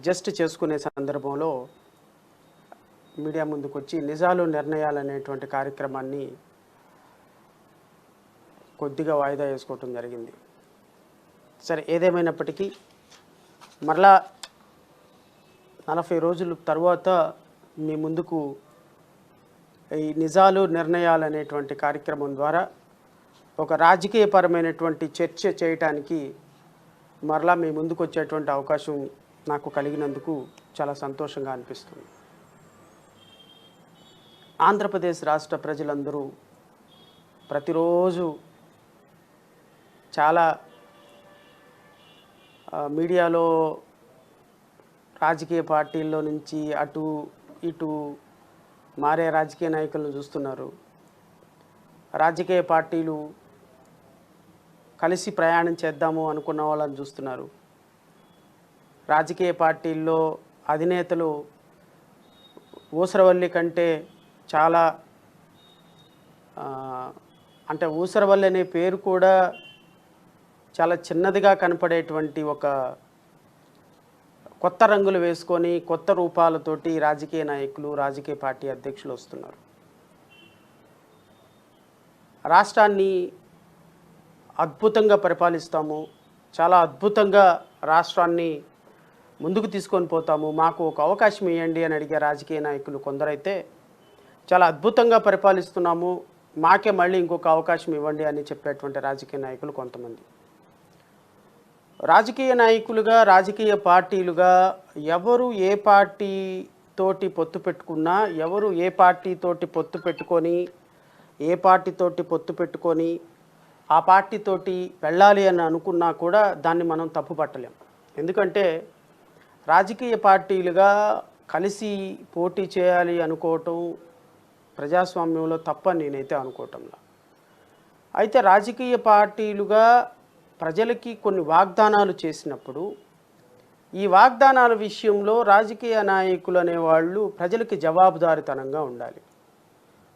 Adjust చేసుకునే సందర్భంలో media ముందుకొచ్చి నిజాలు నిర్ణయాలు అనేటువంటి కార్యక్రమాన్ని కొద్దిగా వాయిదా వేసుకోవటం జరిగింది. సరే, ఏదేమైనప్పటికీ మరలా 40 రోజుల తర్వాత మీ ముందుకు ఈ నిజాలు నిర్ణయాలు అనేటువంటి కార్యక్రమం ద్వారా ఒక రాజకీయపరమైనటువంటి చర్చ చేయటానికి మరలా మీ ముందుకు వచ్చేటువంటి అవకాశం నాకు కలిగినందుకు చాలా సంతోషంగా అనిపిస్తుంది. ఆంధ్రప్రదేశ్ రాష్ట్ర ప్రజలందరూ ప్రతిరోజు చాలా మీడియాలో రాజకీయ పార్టీల్లో నుంచి అటు ఇటు మారే రాజకీయ నాయకులను చూస్తున్నారు. రాజకీయ పార్టీలు కలిసి ప్రయాణం చేద్దాము అనుకున్న వాళ్ళని చూస్తున్నారు. రాజకీయ పార్టీల్లో అధినేతలు ఊసరవల్లి కంటే చాలా అంటే ఊసరవల్లి అనే పేరు కూడా చాలా చిన్నదిగా కనపడేటువంటి ఒక కొత్త రంగులు వేసుకొని కొత్త రూపాలతోటి రాజకీయ నాయకులు రాజకీయ పార్టీ అధ్యక్షులు వస్తున్నారు. రాష్ట్రాన్ని అద్భుతంగా పరిపాలిస్తాము, చాలా అద్భుతంగా రాష్ట్రాన్ని ముందుకు తీసుకొని పోతాము, మాకు ఒక అవకాశం ఇవ్వండి అని అడిగే రాజకీయ నాయకులు కొందరైతే, చాలా అద్భుతంగా పరిపాలిస్తున్నాము, మాకే మళ్ళీ ఇంకొక అవకాశం ఇవ్వండి అని చెప్పేటువంటి రాజకీయ నాయకులు కొంతమంది. రాజకీయ నాయకులుగా రాజకీయ పార్టీలుగా ఎవరు ఏ పార్టీ తోటి పొత్తు పెట్టుకున్నా, ఎవరు ఏ పార్టీతోటి పొత్తు పెట్టుకొని ఏ పార్టీతోటి పొత్తు పెట్టుకొని ఆ పార్టీతోటి వెళ్ళాలి అని అనుకున్నా కూడా దాన్ని మనం తప్పుపట్టలేం. ఎందుకంటే రాజకీయ పార్టీలుగా కలిసి పోటీ చేయాలి అనుకోవటం ప్రజాస్వామ్యంలో తప్పని నేనైతే అనుకోవటంలా. అయితే రాజకీయ పార్టీలుగా ప్రజలకి కొన్ని వాగ్దానాలు చేసినప్పుడు ఈ వాగ్దానాల విషయంలో రాజకీయ నాయకులు అనేవాళ్ళు ప్రజలకి జవాబుదారీతనంగా ఉండాలి.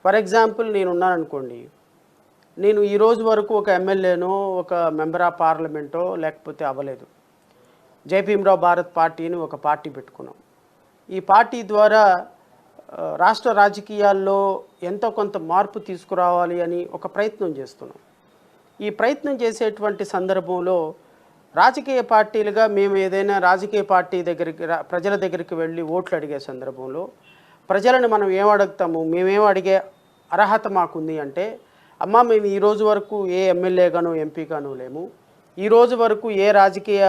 ఫర్ ఎగ్జాంపుల్, నేనున్నాననుకోండి, నేను ఈ రోజు వరకు ఒక ఎమ్మెల్యేనో ఒక మెంబర్ ఆఫ్ పార్లమెంటో లేకపోతే అవ్వలేదు. జయభీమరావు భారత్ పార్టీని ఒక పార్టీ పెట్టుకున్నాం. ఈ పార్టీ ద్వారా రాష్ట్ర రాజకీయాల్లో ఎంతో కొంత మార్పు తీసుకురావాలి అని ఒక ప్రయత్నం చేస్తున్నాం. ఈ ప్రయత్నం చేసేటువంటి సందర్భంలో రాజకీయ పార్టీలుగా మేము ఏదైనా రాజకీయ పార్టీ దగ్గరికి ప్రజల దగ్గరికి వెళ్ళి ఓట్లు అడిగే సందర్భంలో ప్రజలను మనం ఏం అడుగుతాము, మేమేం అడిగే అర్హత మాకుంది అంటే, అమ్మ మేము ఈ రోజు వరకు ఏ ఎమ్మెల్యేగానో ఎంపీగానో లేము, ఈ రోజు వరకు ఏ రాజకీయ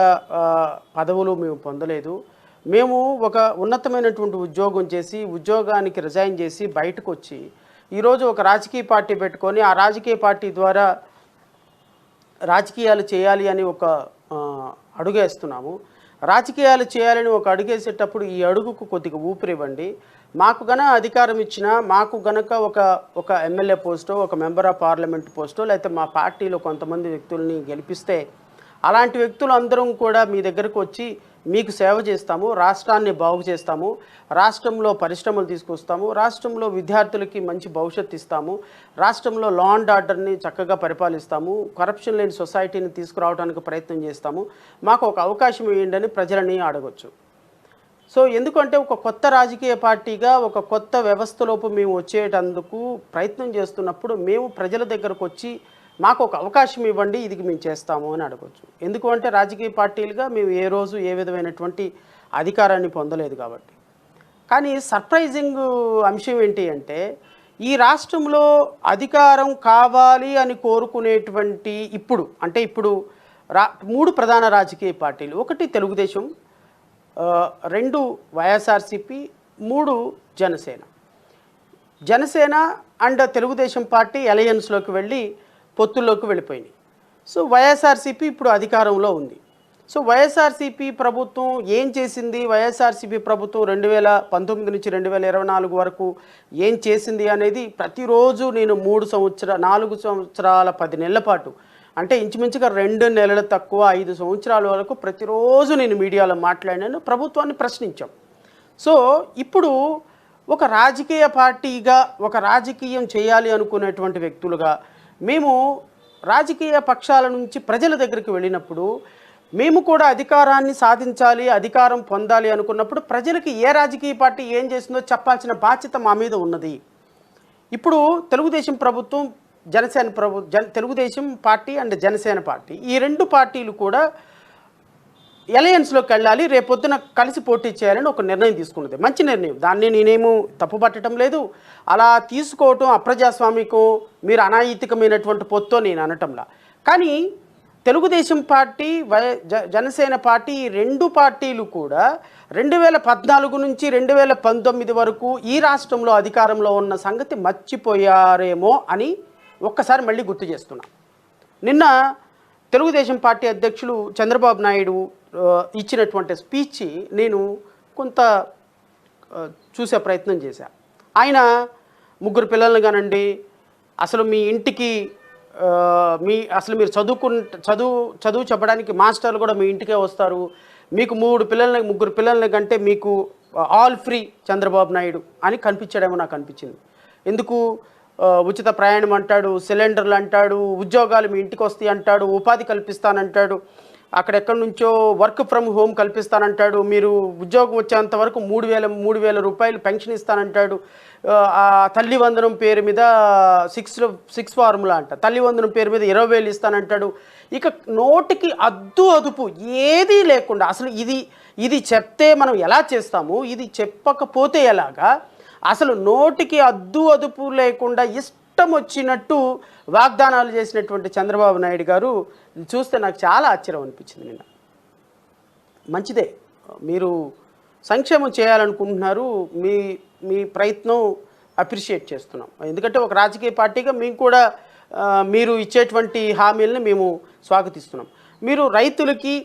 పదవులు మేము పొందలేదు, మేము ఒక ఉన్నతమైనటువంటి ఉద్యోగం చేసి ఉద్యోగానికి రిజైన్ చేసి బయటకు వచ్చి ఈరోజు ఒక రాజకీయ పార్టీ పెట్టుకొని ఆ రాజకీయ పార్టీ ద్వారా రాజకీయాలు చేయాలి అని ఒక అడుగేస్తున్నాము. రాజకీయాలు చేయాలని ఒక అడుగేసేటప్పుడు ఈ అడుగుకు కొద్దిగా ఊపిరివ్వండి, మాకు అధికారం ఇచ్చినా, మాకు గనక ఒక ఎమ్మెల్యే పోస్టో ఒక మెంబర్ ఆఫ్ పార్లమెంట్ పోస్టో లేకపోతే మా పార్టీలో కొంతమంది వ్యక్తుల్ని గెలిపిస్తే అలాంటి వ్యక్తులు అందరం కూడా మీ దగ్గరకు వచ్చి మీకు సేవ చేస్తాము, రాష్ట్రాన్ని బాగు చేస్తాము, రాష్ట్రంలో పరిశ్రమలు తీసుకొస్తాము, రాష్ట్రంలో విద్యార్థులకి మంచి భవిష్యత్తు ఇస్తాము, రాష్ట్రంలో లా అండ్ ఆర్డర్ని చక్కగా పరిపాలిస్తాము, కరప్షన్ లేని సొసైటీని తీసుకురావడానికి ప్రయత్నం చేస్తాము, మాకు ఒక అవకాశం ఇవ్వండి అని ప్రజలని అడగొచ్చు. సో ఎందుకంటే ఒక కొత్త రాజకీయ పార్టీగా ఒక కొత్త వ్యవస్థలోపు మేము వచ్చేటందుకు ప్రయత్నం చేస్తున్నప్పుడు మేము ప్రజల దగ్గరకు వచ్చి మాకు ఒక అవకాశం ఇవ్వండి, ఇది మేము చేస్తాము అని అడగవచ్చు. ఎందుకు అంటే రాజకీయ పార్టీలుగా మేము ఏ రోజు ఏ విధమైనటువంటి అధికారాన్ని పొందలేదు కాబట్టి. కానీ సర్ప్రైజింగ్ అంశం ఏంటి అంటే, ఈ రాష్ట్రంలో అధికారం కావాలి అని కోరుకునేటువంటి ఇప్పుడు 3 ప్రధాన రాజకీయ పార్టీలు, 1 తెలుగుదేశం, 2 వైఎస్ఆర్సీపీ, 3 జనసేన అండ్ తెలుగుదేశం పార్టీ అలయన్స్లోకి వెళ్ళి పొత్తుల్లోకి వెళ్ళిపోయినాయి. సో వైఎస్ఆర్సీపీ ఇప్పుడు అధికారంలో ఉంది. సో వైఎస్ఆర్సీపీ ప్రభుత్వం ఏం చేసింది, వైఎస్ఆర్సీపీ ప్రభుత్వం 2019 నుంచి 2024 వరకు ఏం చేసింది అనేది ప్రతిరోజు నేను 4 సంవత్సరాల 10 నెలల పాటు, అంటే ఇంచుమించుగా 2 నెలలు తక్కువ 5 సంవత్సరాల వరకు ప్రతిరోజు నేను మీడియాలో మాట్లాడినాను, ప్రభుత్వాన్ని ప్రశ్నించాం. సో ఇప్పుడు ఒక రాజకీయ పార్టీగా ఒక రాజకీయం చేయాలి అనుకునేటువంటి వ్యక్తులుగా మేము రాజకీయ పక్షాల నుంచి ప్రజల దగ్గరికి వెళ్ళినప్పుడు మేము కూడా అధికారాన్ని సాధించాలి, అధికారం పొందాలి అనుకున్నప్పుడు ప్రజలకి ఏ రాజకీయ పార్టీ ఏం చేసిందో చెప్పాల్సిన బాధ్యత మా మీద ఉన్నది. ఇప్పుడు తెలుగుదేశం ప్రభుత్వం, Telugu Desam party and Janasena party, ఈ రెండు పార్టీలు కూడా ఎలయన్స్లోకి వెళ్ళాలి, రేపొద్దున కలిసి పోటీ చేయాలని ఒక నిర్ణయం తీసుకున్నది. మంచి నిర్ణయం, దాన్ని నేనేమో తప్పుపట్టడం లేదు. అలా తీసుకోవటం అప్రజాస్వామికం, మీరు అనాయితికమైనటువంటి పొత్తో నేను అనటంలా. కానీ తెలుగుదేశం పార్టీ, జనసేన పార్టీ, ఈ రెండు పార్టీలు కూడా 2014 నుంచి 2019 వరకు ఈ రాష్ట్రంలో అధికారంలో ఉన్న సంగతి మర్చిపోయారేమో అని ఒక్కసారి మళ్ళీ గుర్తు చేస్తున్నా. నిన్న తెలుగుదేశం పార్టీ అధ్యక్షులు చంద్రబాబు నాయుడు ఇచ్చినటువంటి స్పీచ్ నేను కొంత చూసే ప్రయత్నం చేశా. ఆయన ముగ్గురు పిల్లల్ని కానండి, అసలు మీ ఇంటికి అసలు మీరు చదువు చెప్పడానికి మాస్టర్లు కూడా మీ ఇంటికే వస్తారు, మీకు ముగ్గురు పిల్లల్ని కంటే మీకు ఆల్ ఫ్రీ చంద్రబాబు నాయుడు అని కనిపించాడేమో నాకు అనిపించింది. ఎందుకు ఉచిత ప్రయాణం అంటాడు, సిలిండర్లు అంటాడు, ఉద్యోగాలు మీ ఇంటికి వస్తాయి అంటాడు, ఉపాధి కల్పిస్తానంటాడు, అక్కడెక్కడి నుంచో వర్క్ ఫ్రమ్ హోమ్ కల్పిస్తానంటాడు, మీరు ఉద్యోగం వచ్చేంత వరకు 3,000 రూపాయలు పెన్షన్ ఇస్తానంటాడు, తల్లి వందనం పేరు మీద 6 ఫార్ములా అంట, తల్లి వందనం పేరు మీద 20,000 ఇస్తానంటాడు. ఇక నోటికి అదుపు ఏదీ లేకుండా, అసలు ఇది చెప్తే మనం ఎలా చేస్తాము, ఇది చెప్పకపోతే ఎలాగా, అసలు నోటికి అదుపు లేకుండా ఇష్టం వచ్చినట్టు వాగ్దానాలు చేసినటువంటి చంద్రబాబు నాయుడు గారు చూస్తే నాకు చాలా ఆశ్చర్యం అనిపించింది నిన్న. మంచిదే, మీరు సంక్షేమం చేయాలనుకుంటున్నారు, మీ ప్రయత్నం అప్రిషియేట్ చేస్తున్నాం. ఎందుకంటే ఒక రాజకీయ పార్టీగా మేము కూడా మీరు ఇచ్చేటువంటి హామీలను మేము స్వాగతిస్తున్నాం. మీరు రైతులకి,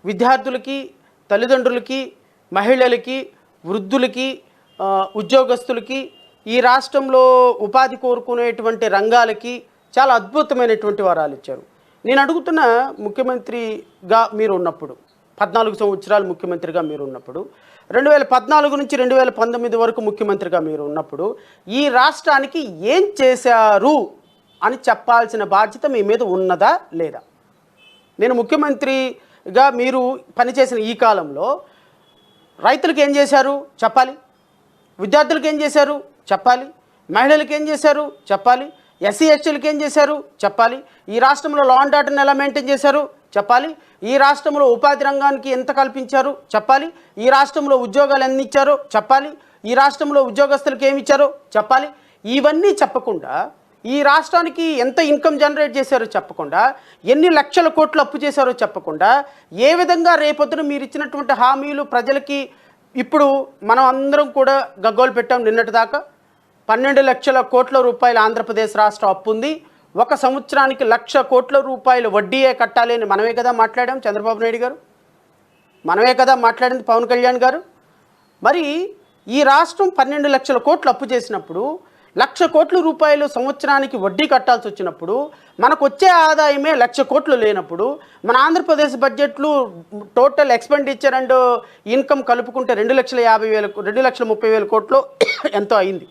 విద్యార్థులకి, తల్లిదండ్రులకి, మహిళలకి, వృద్ధులకి, ఉద్యోగస్తులకి, ఈ రాష్ట్రంలో ఉపాధి కోరుకునేటువంటి రంగాలకి చాలా అద్భుతమైనటువంటి వరాలు ఇచ్చారు. నేను అడుగుతున్న, ముఖ్యమంత్రిగా మీరు ఉన్నప్పుడు, 14 సంవత్సరాలు ముఖ్యమంత్రిగా మీరు ఉన్నప్పుడు, 2014 నుంచి 2019 వరకు ముఖ్యమంత్రిగా మీరు ఉన్నప్పుడు ఈ రాష్ట్రానికి ఏం చేశారు అని చెప్పాల్సిన బాధ్యత మీ మీద ఉన్నదా లేదా? నేను ముఖ్యమంత్రిగా మీరు పనిచేసిన ఈ కాలంలో రైతులకు ఏం చేశారు చెప్పాలి, విద్యార్థులకు ఏం చేశారు చెప్పాలి, మహిళలకు ఏం చేశారు చెప్పాలి, ఎస్సీ ఎస్టీలకు ఏం చేశారు చెప్పాలి, ఈ రాష్ట్రంలో లా అండ్ ఆర్డర్ని ఎలా మెయింటైన్ చేశారు చెప్పాలి, ఈ రాష్ట్రంలో ఉపాధి రంగానికి ఎంత కల్పించారు చెప్పాలి, ఈ రాష్ట్రంలో ఉద్యోగాలు ఎన్ని ఇచ్చారో చెప్పాలి, ఈ రాష్ట్రంలో ఉద్యోగస్తులకు ఏమి ఇచ్చారో చెప్పాలి. ఇవన్నీ చెప్పకుండా, ఈ రాష్ట్రానికి ఎంత ఇన్కమ్ జనరేట్ చేశారో చెప్పకుండా, ఎన్ని లక్షల కోట్లు అప్పు చేశారో చెప్పకుండా, ఏ విధంగా రేపొద్దున మీరు ఇచ్చినటువంటి హామీలు ప్రజలకి, ఇప్పుడు మనం అందరం కూడా గగ్గోలు పెట్టాం నిన్నటి దాకా. 12 లక్షల కోట్ల రూపాయలు ఆంధ్రప్రదేశ్ రాష్ట్ర అప్పు ఉంది. ఒక సంవత్సరానికి 1,00,000 కోట్ల రూపాయలు వడ్డీయే కట్టాలి అని మనమే కదా మాట్లాడాం చంద్రబాబు నాయుడు గారు, మనమే కదా మాట్లాడింది పవన్ కళ్యాణ్ గారు. మరి ఈ రాష్ట్రం 12 లక్షల కోట్లు అప్పు చేసినప్పుడు, 1,00,000 కోట్ల రూపాయలు సంవత్సరానికి వడ్డీ కట్టాల్సి వచ్చినప్పుడు, మనకు వచ్చే ఆదాయమే 1,00,000 కోట్లు లేనప్పుడు, మన ఆంధ్రప్రదేశ్ బడ్జెట్లు టోటల్ ఎక్స్పెండిచర్ అండ్ ఇన్కమ్ కలుపుకుంటే 2,30,000 కోట్లు ఎంతో అయింది.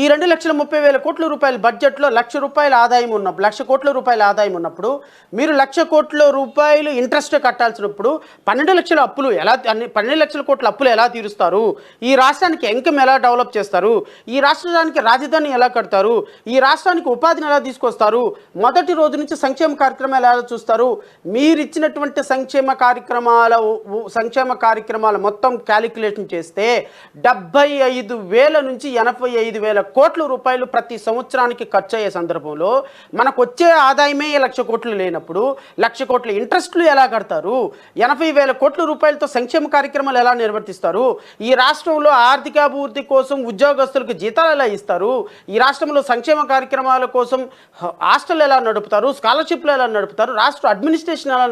ఈ 2,30,000 కోట్ల రూపాయల బడ్జెట్లో 1,00,000 రూపాయల ఆదాయం ఉన్నప్పుడు, 1,00,000 కోట్ల రూపాయల ఆదాయం ఉన్నప్పుడు, మీరు 1,00,000 కోట్ల రూపాయలు ఇంట్రెస్ట్ కట్టాల్సినప్పుడు 12 లక్షల అప్పులు 12 లక్షల కోట్ల అప్పులు ఎలా తీరుస్తారు? ఈ రాష్ట్రానికి ఇన్కమ్ ఎలా డెవలప్ చేస్తారు? ఈ రాష్ట్రానికి రాజధాని ఎలా కడతారు? ఈ రాష్ట్రానికి ఉపాధిని ఎలా తీసుకొస్తారు? మొదటి రోజు నుంచి సంక్షేమ కార్యక్రమాలు ఎలా చూస్తారు? మీరు ఇచ్చినటువంటి సంక్షేమ కార్యక్రమాల మొత్తం క్యాలిక్యులేషన్ చేస్తే 75,000 నుంచి 85,000 కోట్ల రూపాయలు ప్రతి సంవత్సరానికి ఖర్చు అయ్యే సందర్భంలో, మనకు వచ్చే ఆదాయమే 1,00,000 కోట్లు లేనప్పుడు 1,00,000 కోట్ల ఇంట్రెస్ట్లు ఎలా కడతారు? 80,000 కోట్ల రూపాయలతో సంక్షేమ కార్యక్రమాలు ఎలా నిర్వర్తిస్తారు? ఈ రాష్ట్రంలో ఆర్థికాభివృద్ధి కోసం ఉద్యోగస్తులకు జీతాలు ఎలా ఇస్తారు? ఈ రాష్ట్రంలో సంక్షేమ కార్యక్రమాల కోసం హాస్టల్ ఎలా నడుపుతారు? స్కాలర్షిప్లు ఎలా నడుపుతారు? రాష్ట్ర అడ్మినిస్ట్రేషన్ ఎలా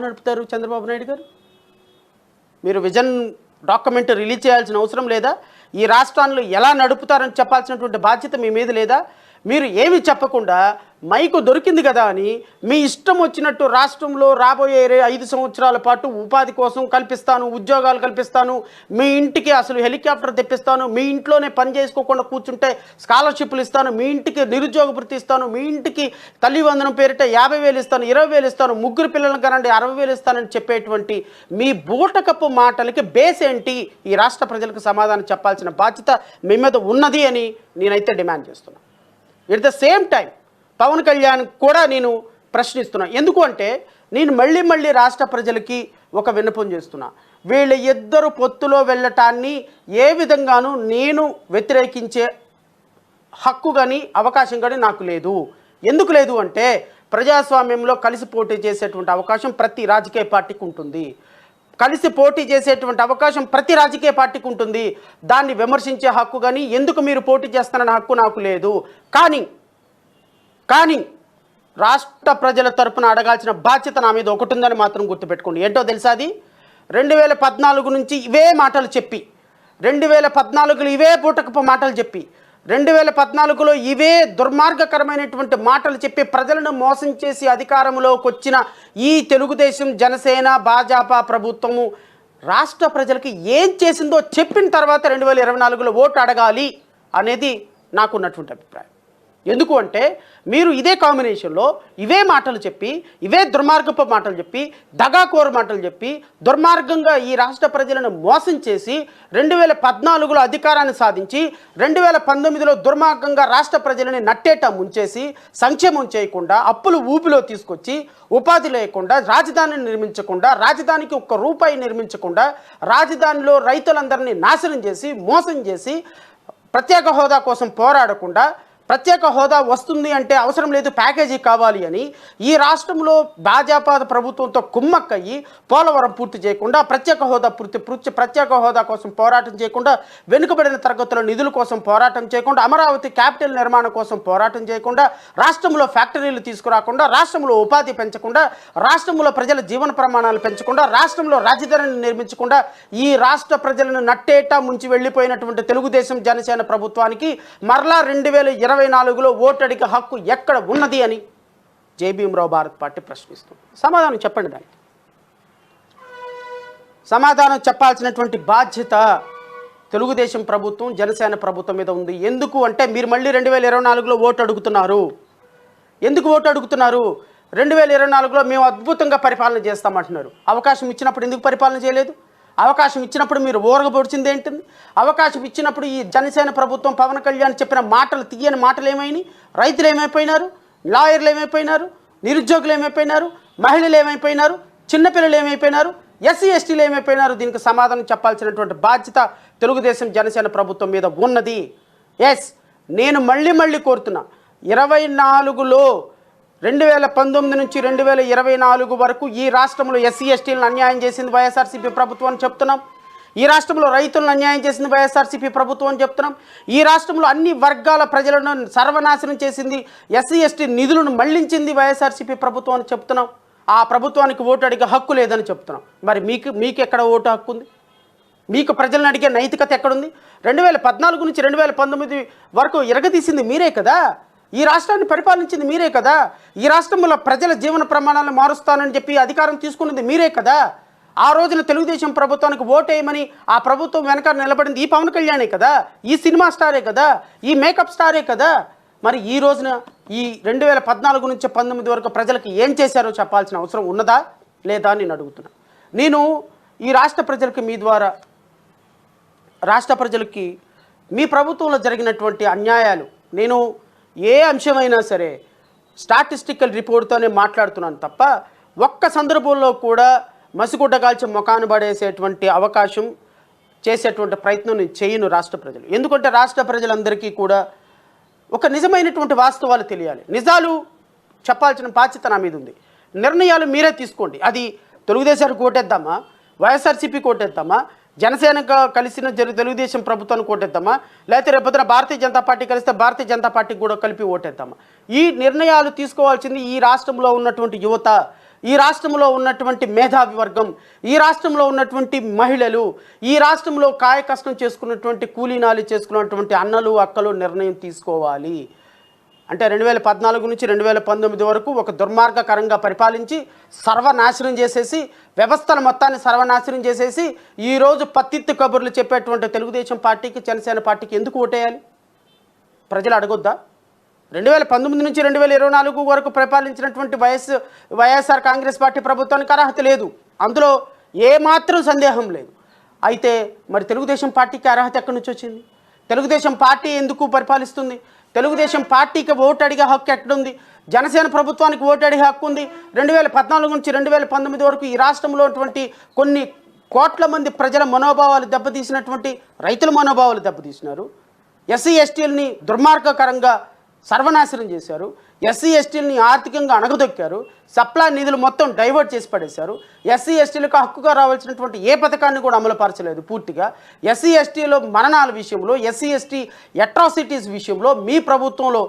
నడుపుతారు చంద్రబాబు నాయుడు గారు? మీరు విజన్ డాక్యుమెంట్ రిలీజ్ చేయాల్సిన అవసరం లేదా? ఈ రాష్ట్రాన్ని ఎలా నడుపుతారని చెప్పాల్సినటువంటి బాధ్యత మీ మీద లేదా? మీరు ఏమి చెప్పకుండా మైకు దొరికింది కదా అని మీ ఇష్టం వచ్చినట్టు రాష్ట్రంలో రాబోయే 5 సంవత్సరాల పాటు ఉపాధి కోసం కల్పిస్తాను, ఉద్యోగాలు కల్పిస్తాను, మీ ఇంటికి అసలు హెలికాప్టర్ తెప్పిస్తాను, మీ ఇంట్లోనే పని చేసుకోకుండా కూర్చుంటే స్కాలర్షిప్లు ఇస్తాను, మీ ఇంటికి నిరుద్యోగ భృతి ఇస్తాను, మీ ఇంటికి తల్లి వందనం పేరిట 50,000 ఇస్తాను, 20,000 ఇస్తాను, ముగ్గురు పిల్లలను కనండి 60,000 ఇస్తానని చెప్పేటువంటి మీ బూటకపు మాటలకి బేస్ ఏంటి? ఈ రాష్ట్ర ప్రజలకు సమాధానం చెప్పాల్సిన బాధ్యత మీ మీద ఉన్నది అని నేనైతే డిమాండ్ చేస్తున్నాను. At the same time Pawan Kalyan కూడా నేను ప్రశ్నిస్తున్నా. ఎందుకు అంటే నేను మళ్ళీ రాష్ట్ర ప్రజలకి ఒక విన్నపం చేస్తున్నా. వీళ్ళ ఇద్దరు పొత్తులో వెళ్ళటాన్ని ఏ విధంగానూ నేను వ్యతిరేకించే హక్కు కానీ అవకాశం కానీ నాకు లేదు. ఎందుకు లేదు అంటే ప్రజాస్వామ్యంలో కలిసి పోటీ చేసేటువంటి అవకాశం ప్రతి రాజకీయ పార్టీకి ఉంటుంది. కలిసి పోటీ చేసేటువంటి అవకాశం ప్రతి రాజకీయ పార్టీకి ఉంటుంది. దాన్ని విమర్శించే హక్కు కానీ ఎందుకు మీరు పోటీ చేస్తారన్న హక్కు నాకు లేదు. కానీ రాష్ట్ర ప్రజల తరపున అడగాల్సిన బాధ్యత నా మీద ఒకటి ఉందని మాత్రం గుర్తుపెట్టుకోండి. ఏంటో తెలుసా? అది 2014 నుంచి ఇవే మాటలు చెప్పి, 2014లో ఇవే పూటకపు మాటలు చెప్పి, 2014లో ఇవే దుర్మార్గకరమైనటువంటి మాటలు చెప్పి ప్రజలను మోసం చేసి అధికారంలోకి వచ్చిన ఈ తెలుగుదేశం, జనసేన, భాజపా ప్రభుత్వము రాష్ట్ర ప్రజలకి ఏం చేసిందో చెప్పిన తర్వాత 2024లో ఓటు అడగాలి అనేది నాకున్నటువంటి అభిప్రాయం. ఎందుకు అంటే మీరు ఇదే కాంబినేషన్లో ఇవే మాటలు చెప్పి, ఇవే దుర్మార్గపు మాటలు చెప్పి, దగాకోరు మాటలు చెప్పి, దుర్మార్గంగా ఈ రాష్ట్ర ప్రజలను మోసం చేసి 2014లో అధికారాన్ని సాధించి 2019లో దుర్మార్గంగా రాష్ట్ర ప్రజలని నట్టేట ముంచేసి, సంక్షేమం చేయకుండా, అప్పులు ఊపిలో తీసుకొచ్చి, ఉపాధి లేకుండా, రాజధానిని నిర్మించకుండా, రాజధానికి ఒక్క రూపాయి నిర్మించకుండా, రాజధానిలో రైతులందరినీ నాశనం చేసి, మోసం చేసి, ప్రత్యేక హోదా కోసం పోరాడకుండా, ప్రత్యేక హోదా వస్తుంది అంటే అవసరం లేదు, ప్యాకేజీ కావాలి అని ఈ రాష్ట్రంలో భాజపా ప్రభుత్వంతో కుమ్మక్కయ్యి పోలవరం పూర్తి చేయకుండా, ప్రత్యేక హోదా కోసం పోరాటం చేయకుండా, వెనుకబడిన తరగతుల నిధుల కోసం పోరాటం చేయకుండా, అమరావతి క్యాపిటల్ నిర్మాణం కోసం పోరాటం చేయకుండా, రాష్ట్రంలో ఫ్యాక్టరీలు తీసుకురాకుండా, రాష్ట్రంలో ఉపాధి పెంచకుండా, రాష్ట్రంలో ప్రజల జీవన ప్రమాణాలు పెంచకుండా, రాష్ట్రంలో రాజధానిని నిర్మించకుండా ఈ రాష్ట్ర ప్రజలను నట్టేటా ముంచి వెళ్ళిపోయినటువంటి తెలుగుదేశం, జనసేన ప్రభుత్వానికి మరలా 2024లో ఓటడికి హక్కు ఎక్కడ ఉన్నది అని జై భీమరావు భారత్ పార్టీ ప్రశ్నిస్తుంది. సమాధానం చెప్పండి. దానికి సమాధానం చెప్పాల్సినటువంటి బాధ్యత తెలుగుదేశం ప్రభుత్వం, జనసేన ప్రభుత్వం మీద ఉంది. ఎందుకు అంటే మీరు మళ్ళీ 2024లో ఓటు అడుగుతున్నారు. ఎందుకు ఓటు అడుగుతున్నారు? 2024లో మేము అద్భుతంగా పరిపాలన చేస్తామంటున్నారు. అవకాశం ఇచ్చినప్పుడు ఎందుకు పరిపాలన చేయలేదు? అవకాశం ఇచ్చినప్పుడు మీరు ఊరగబొడిచింది ఏంటింది? అవకాశం ఇచ్చినప్పుడు ఈ జనసేన ప్రభుత్వం, పవన్ కళ్యాణ్ చెప్పిన మాటలు, తీయని మాటలు ఏమైనాయి? రైతులు ఏమైపోయినారు? లాయర్లు ఏమైపోయినారు? నిరుద్యోగులు ఏమైపోయినారు? మహిళలు ఏమైపోయినారు? చిన్నపిల్లలు ఏమైపోయినారు? ఎస్సీ ఎస్టీలు ఏమైపోయినారు? దీనికి సమాధానం చెప్పాల్సినటువంటి బాధ్యత తెలుగుదేశం, జనసేన ప్రభుత్వం మీద ఉన్నది. ఎస్, నేను మళ్ళీ కోరుతున్నా, 24లో 2019 నుంచి 2024 వరకు ఈ రాష్ట్రంలో ఎస్సీ ఎస్టీలను అన్యాయం చేసింది వైఎస్ఆర్సీపీ ప్రభుత్వం అని చెప్తున్నాం. ఈ రాష్ట్రంలో రైతులను అన్యాయం చేసింది వైఎస్ఆర్సీపీ ప్రభుత్వం అని చెప్తున్నాం. ఈ రాష్ట్రంలో అన్ని వర్గాల ప్రజలను సర్వనాశనం చేసింది, ఎస్సీ ఎస్టీ నిధులను మళ్లించింది వైఎస్ఆర్సీపీ ప్రభుత్వం అని చెప్తున్నాం. ఆ ప్రభుత్వానికి ఓటు అడిగే హక్కు లేదని చెప్తున్నాం. మరి మీకు ఎక్కడ ఓటు హక్కు ఉంది? మీకు ప్రజలను అడిగే నైతికత ఎక్కడుంది? 2014 నుంచి 2019 వరకు ఎరగదీసింది మీరే కదా. ఈ రాష్ట్రాన్ని పరిపాలించింది మీరే కదా. ఈ రాష్ట్రంలో ప్రజల జీవన ప్రమాణాలను మారుస్తానని చెప్పి అధికారం తీసుకున్నది మీరే కదా. ఆ రోజున తెలుగుదేశం ప్రభుత్వానికి ఓటేయమని ఆ ప్రభుత్వం వెనక నిలబడింది ఈ పవన్ కళ్యాణే కదా, ఈ సినిమా స్టారే కదా, ఈ మేకప్ స్టారే కదా. మరి ఈ రోజున ఈ 2014 నుంచి 19 వరకు ప్రజలకు ఏం చేశారో చెప్పాల్సిన అవసరం ఉన్నదా లేదా అని నేను అడుగుతున్నా. నేను ఈ రాష్ట్ర ప్రజలకి, మీ ద్వారా రాష్ట్ర ప్రజలకి మీ ప్రభుత్వంలో జరిగినటువంటి అన్యాయాలు, నేను ఏ అంశమైనా సరే స్టాటిస్టికల్ రిపోర్ట్తోనే మాట్లాడుతున్నాను తప్ప ఒక్క సందర్భంలో కూడా మసిగుడ్డ కాల్చి ముఖాను పడేసేటువంటి అవకాశం చేసేటువంటి ప్రయత్నం నేను చేయను రాష్ట్ర ప్రజలు. ఎందుకంటే రాష్ట్ర ప్రజలందరికీ కూడా ఒక నిజమైనటువంటి వాస్తవాలు తెలియాలి. నిజాలు చెప్పాల్సిన బాధ్యత నా మీద ఉంది. నిర్ణయాలు మీరే తీసుకోండి. అది తెలుగుదేశానికి ఓటేద్దామా, వైఎస్ఆర్సీపీకి ఓటేద్దామా, జనసేన కలిసిన తెలుగుదేశం ప్రభుత్వాన్ని ఓటేద్దామా, లేకపోతే రేపొద్దున భారతీయ జనతా పార్టీ కలిస్తే భారతీయ జనతా పార్టీకి కూడా కలిపి ఓటేద్దామా? ఈ నిర్ణయాలు తీసుకోవాల్సింది ఈ రాష్ట్రంలో ఉన్నటువంటి యువత, ఈ రాష్ట్రంలో ఉన్నటువంటి మేధావి వర్గం, ఈ రాష్ట్రంలో ఉన్నటువంటి మహిళలు, ఈ రాష్ట్రంలో కాయ కష్టం చేసుకున్నటువంటి కూలీనాలు చేసుకున్నటువంటి అన్నలు అక్కలు నిర్ణయం తీసుకోవాలి. అంటే 2014 నుంచి 2019 వరకు ఒక దుర్మార్గకరంగా పరిపాలించి సర్వనాశనం చేసేసి వ్యవస్థల మొత్తాన్ని సర్వనాశనం చేసేసి ఈరోజు పత్తిత్తు కబుర్లు చెప్పేటువంటి తెలుగుదేశం పార్టీకి జనసేన పార్టీకి ఎందుకు ఓటేయాలి ప్రజలు అడగొద్దా? 2019 నుంచి 2024 వరకు పరిపాలించినటువంటి వైఎస్ఆర్ కాంగ్రెస్ పార్టీ ప్రభుత్వానికి అర్హత లేదు, అందులో ఏమాత్రం సందేహం లేదు. అయితే మరి తెలుగుదేశం పార్టీకి అర్హత ఎక్కడి నుంచి వచ్చింది? తెలుగుదేశం పార్టీ ఎందుకు పరిపాలిస్తుంది? తెలుగుదేశం పార్టీకి ఓటు అడిగే హక్కు ఎక్కడుంది? జనసేన ప్రభుత్వానికి ఓటు అడిగే హక్కు ఉంది. 2014 నుంచి 2019 వరకు ఈ రాష్ట్రంలో ఉన్నటువంటి కొన్ని కోట్ల మంది ప్రజల మనోభావాలు దెబ్బతీసినటువంటి రైతుల మనోభావాలు దెబ్బతీసినారు. ఎస్సీ ఎస్టీలని దుర్మార్గకరంగా సర్వనాశనం చేశారు. ఎస్సీ ఎస్టీలని ఆర్థికంగా అణగదొక్కారు. సప్లా నిధులు మొత్తం డైవర్ట్ చేసి పడేశారు. ఎస్సీ ఎస్టీలకు హక్కుగా రావాల్సినటువంటి ఏ పథకాన్ని కూడా అమలుపరచలేదు పూర్తిగా. ఎస్సీ ఎస్టీలో మరణాల విషయంలో, ఎస్సీ ఎస్టీ అట్రాసిటీస్ విషయంలో మీ ప్రభుత్వంలో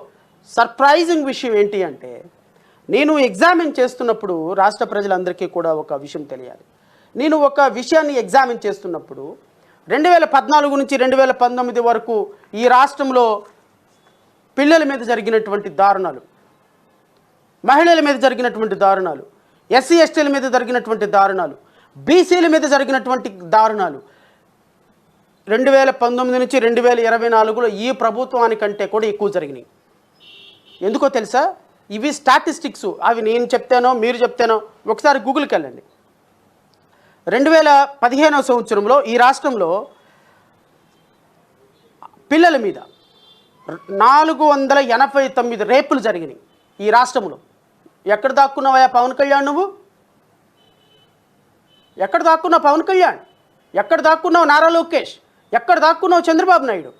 సర్ప్రైజింగ్ విషయం ఏంటి అంటే, నేను ఎగ్జామిన్ చేస్తున్నప్పుడు రాష్ట్ర ప్రజలందరికీ కూడా ఒక విషయం తెలియాలి. నేను ఒక విషయాన్ని ఎగ్జామిన్ చేస్తున్నప్పుడు 2014 నుంచి 2019 వరకు ఈ రాష్ట్రంలో పిల్లల మీద జరిగినటువంటి దారుణాలు, మహిళల మీద జరిగినటువంటి దారుణాలు, ఎస్సీ ఎస్టీల మీద జరిగినటువంటి దారుణాలు, బీసీల మీద జరిగినటువంటి దారుణాలు 2019 నుంచి 2024లో ఈ ప్రభుత్వానికంటే కూడా ఎక్కువ జరిగినాయి. ఎందుకో తెలుసా? ఇవి స్టాటిస్టిక్స్, అవి నేను చెప్తానో మీరు చెప్తానో ఒకసారి గూగుల్కి వెళ్ళండి. 2015వ సంవత్సరంలో ఈ రాష్ట్రంలో పిల్లల మీద 489 రేపులు జరిగినాయి ఈ రాష్ట్రంలో. ఎక్కడ దాక్కున్నావా పవన్ కళ్యాణ్? నువ్వు ఎక్కడ దాక్కున్నావు పవన్ కళ్యాణ్? ఎక్కడ దాక్కున్నావు నారా లోకేష్? ఎక్కడ దాక్కున్నావు చంద్రబాబు నాయుడు?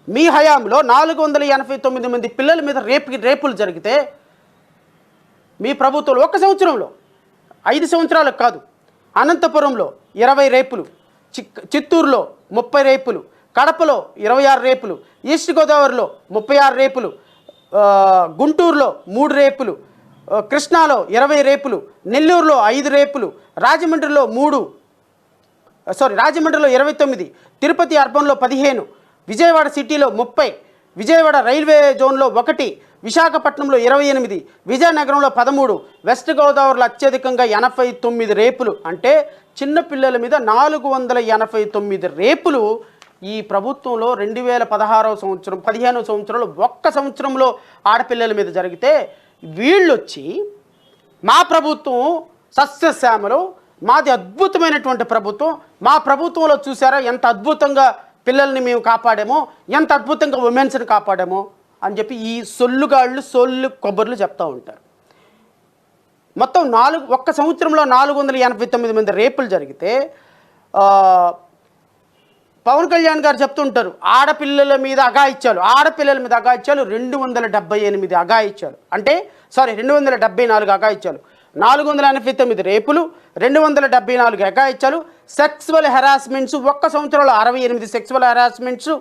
మీ హయాంలో 489 మంది పిల్లల మీద రేపులు జరిగితే మీ ప్రభుత్వంలో ఒక్క సంవత్సరంలో, 5 సంవత్సరాలకు కాదు, అనంతపురంలో 20 రేపులు, చిత్తూరులో 30 రేపులు, కడపలో 26 రేపులు, ఈస్ట్ గోదావరిలో 36 రేపులు, గుంటూరులో 3 రేపులు, కృష్ణాలో 20 రేపులు, నెల్లూరులో 5 రేపులు, రాజమండ్రిలో 29, తిరుపతి అర్బన్లో 15, విజయవాడ సిటీలో 30, విజయవాడ రైల్వే జోన్లో 1, విశాఖపట్నంలో 28, విజయనగరంలో 13, వెస్ట్ గోదావరిలో అత్యధికంగా 89 రేపులు. అంటే చిన్నపిల్లల మీద 489 రేపులు ఈ ప్రభుత్వంలో 2016వ సంవత్సరం 15వ సంవత్సరంలో ఒక్క సంవత్సరంలో ఆడపిల్లల మీద జరిగితే, వీళ్ళొచ్చి మా ప్రభుత్వం సస్యశ్యామలు, మాది అద్భుతమైనటువంటి ప్రభుత్వం, మా ప్రభుత్వంలో చూసారా ఎంత అద్భుతంగా పిల్లల్ని మేము కాపాడామో, ఎంత అద్భుతంగా ఉమెన్స్ని కాపాడామో అని చెప్పి ఈ సొల్లు కొబ్బర్లు చెప్తూ ఉంటారు. మొత్తం ఒక్క సంవత్సరంలో 489 మంది రేపులు జరిగితే పవన్ కళ్యాణ్ గారు చెప్తుంటారు ఆడపిల్లల మీద అఘాయిత్యాలు 278 అఘాయిత్యాలు, అంటే 274 అఘాయిత్యాలు, 489 రేపులు, 274 అఘాయిత్యాలు, సెక్సువల్ హెరాస్మెంట్స్ ఒక్క సంవత్సరంలో 68 సెక్సువల్ హెరాస్మెంట్స్,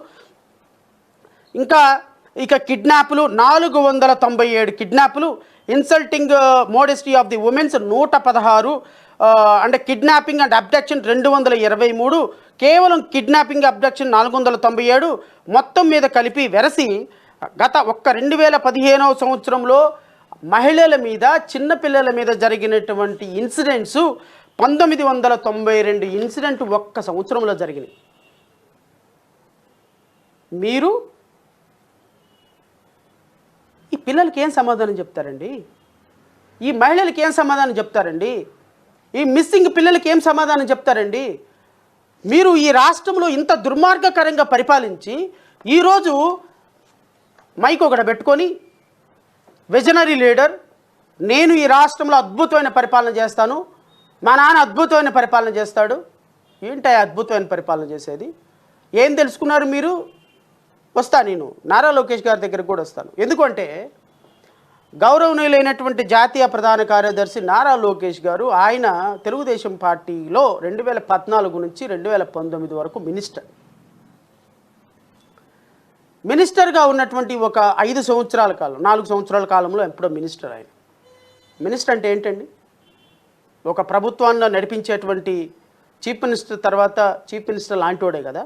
ఇక కిడ్నాప్లు 497 కిడ్నాప్లు, insulting modesty of the womens 116, అంటే కిడ్నాపింగ్ అండ్ అబ్డక్షన్ 223, కేవలం కిడ్నాపింగ్ అబ్డక్షన్ 497, మొత్తం మీద కలిపి వెరసి గత 2015వ సంవత్సరంలో మహిళల మీద, చిన్నపిల్లల మీద జరిగినటువంటి ఇన్సిడెంట్స్ 1992 ఇన్సిడెంట్ ఒక్క సంవత్సరంలో జరిగినాయి. మీరు ఈ పిల్లలకి ఏం సమాధానం చెప్తారండి? ఈ మహిళలకి ఏం సమాధానం చెప్తారండి? ఈ మిస్సింగ్ పిల్లలకి ఏం సమాధానం చెప్తారండి? మీరు ఈ రాష్ట్రంలో ఇంత దుర్మార్గకరంగా పరిపాలించి ఈరోజు మైక్ ఒకటి పెట్టుకొని విజనరీ లీడర్, నేను ఈ రాష్ట్రంలో అద్భుతమైన పరిపాలన చేస్తాను, మా నాన్న అద్భుతమైన పరిపాలన చేస్తాడు. ఏంటి అద్భుతమైన పరిపాలన చేసేది? ఏం తెలుసుకున్నారు మీరు? నేను నారా లోకేష్ గారి దగ్గరికి కూడా వస్తాను. ఎందుకంటే గౌరవనీయులైనటువంటి జాతీయ ప్రధాన కార్యదర్శి నారా లోకేష్ గారు, ఆయన తెలుగుదేశం పార్టీలో 2014 నుంచి 2019 వరకు మినిస్టర్గా ఉన్నటువంటి ఒక 5 సంవత్సరాల కాలం, 4 సంవత్సరాల కాలంలో ఎప్పుడో మినిస్టర్. ఆయన మినిస్టర్ అంటే ఏంటండి? ఒక ప్రభుత్వాన్ని నడిపించేటువంటి చీఫ్ మినిస్టర్ తర్వాత చీఫ్ మినిస్టర్ లాంటివాడే కదా.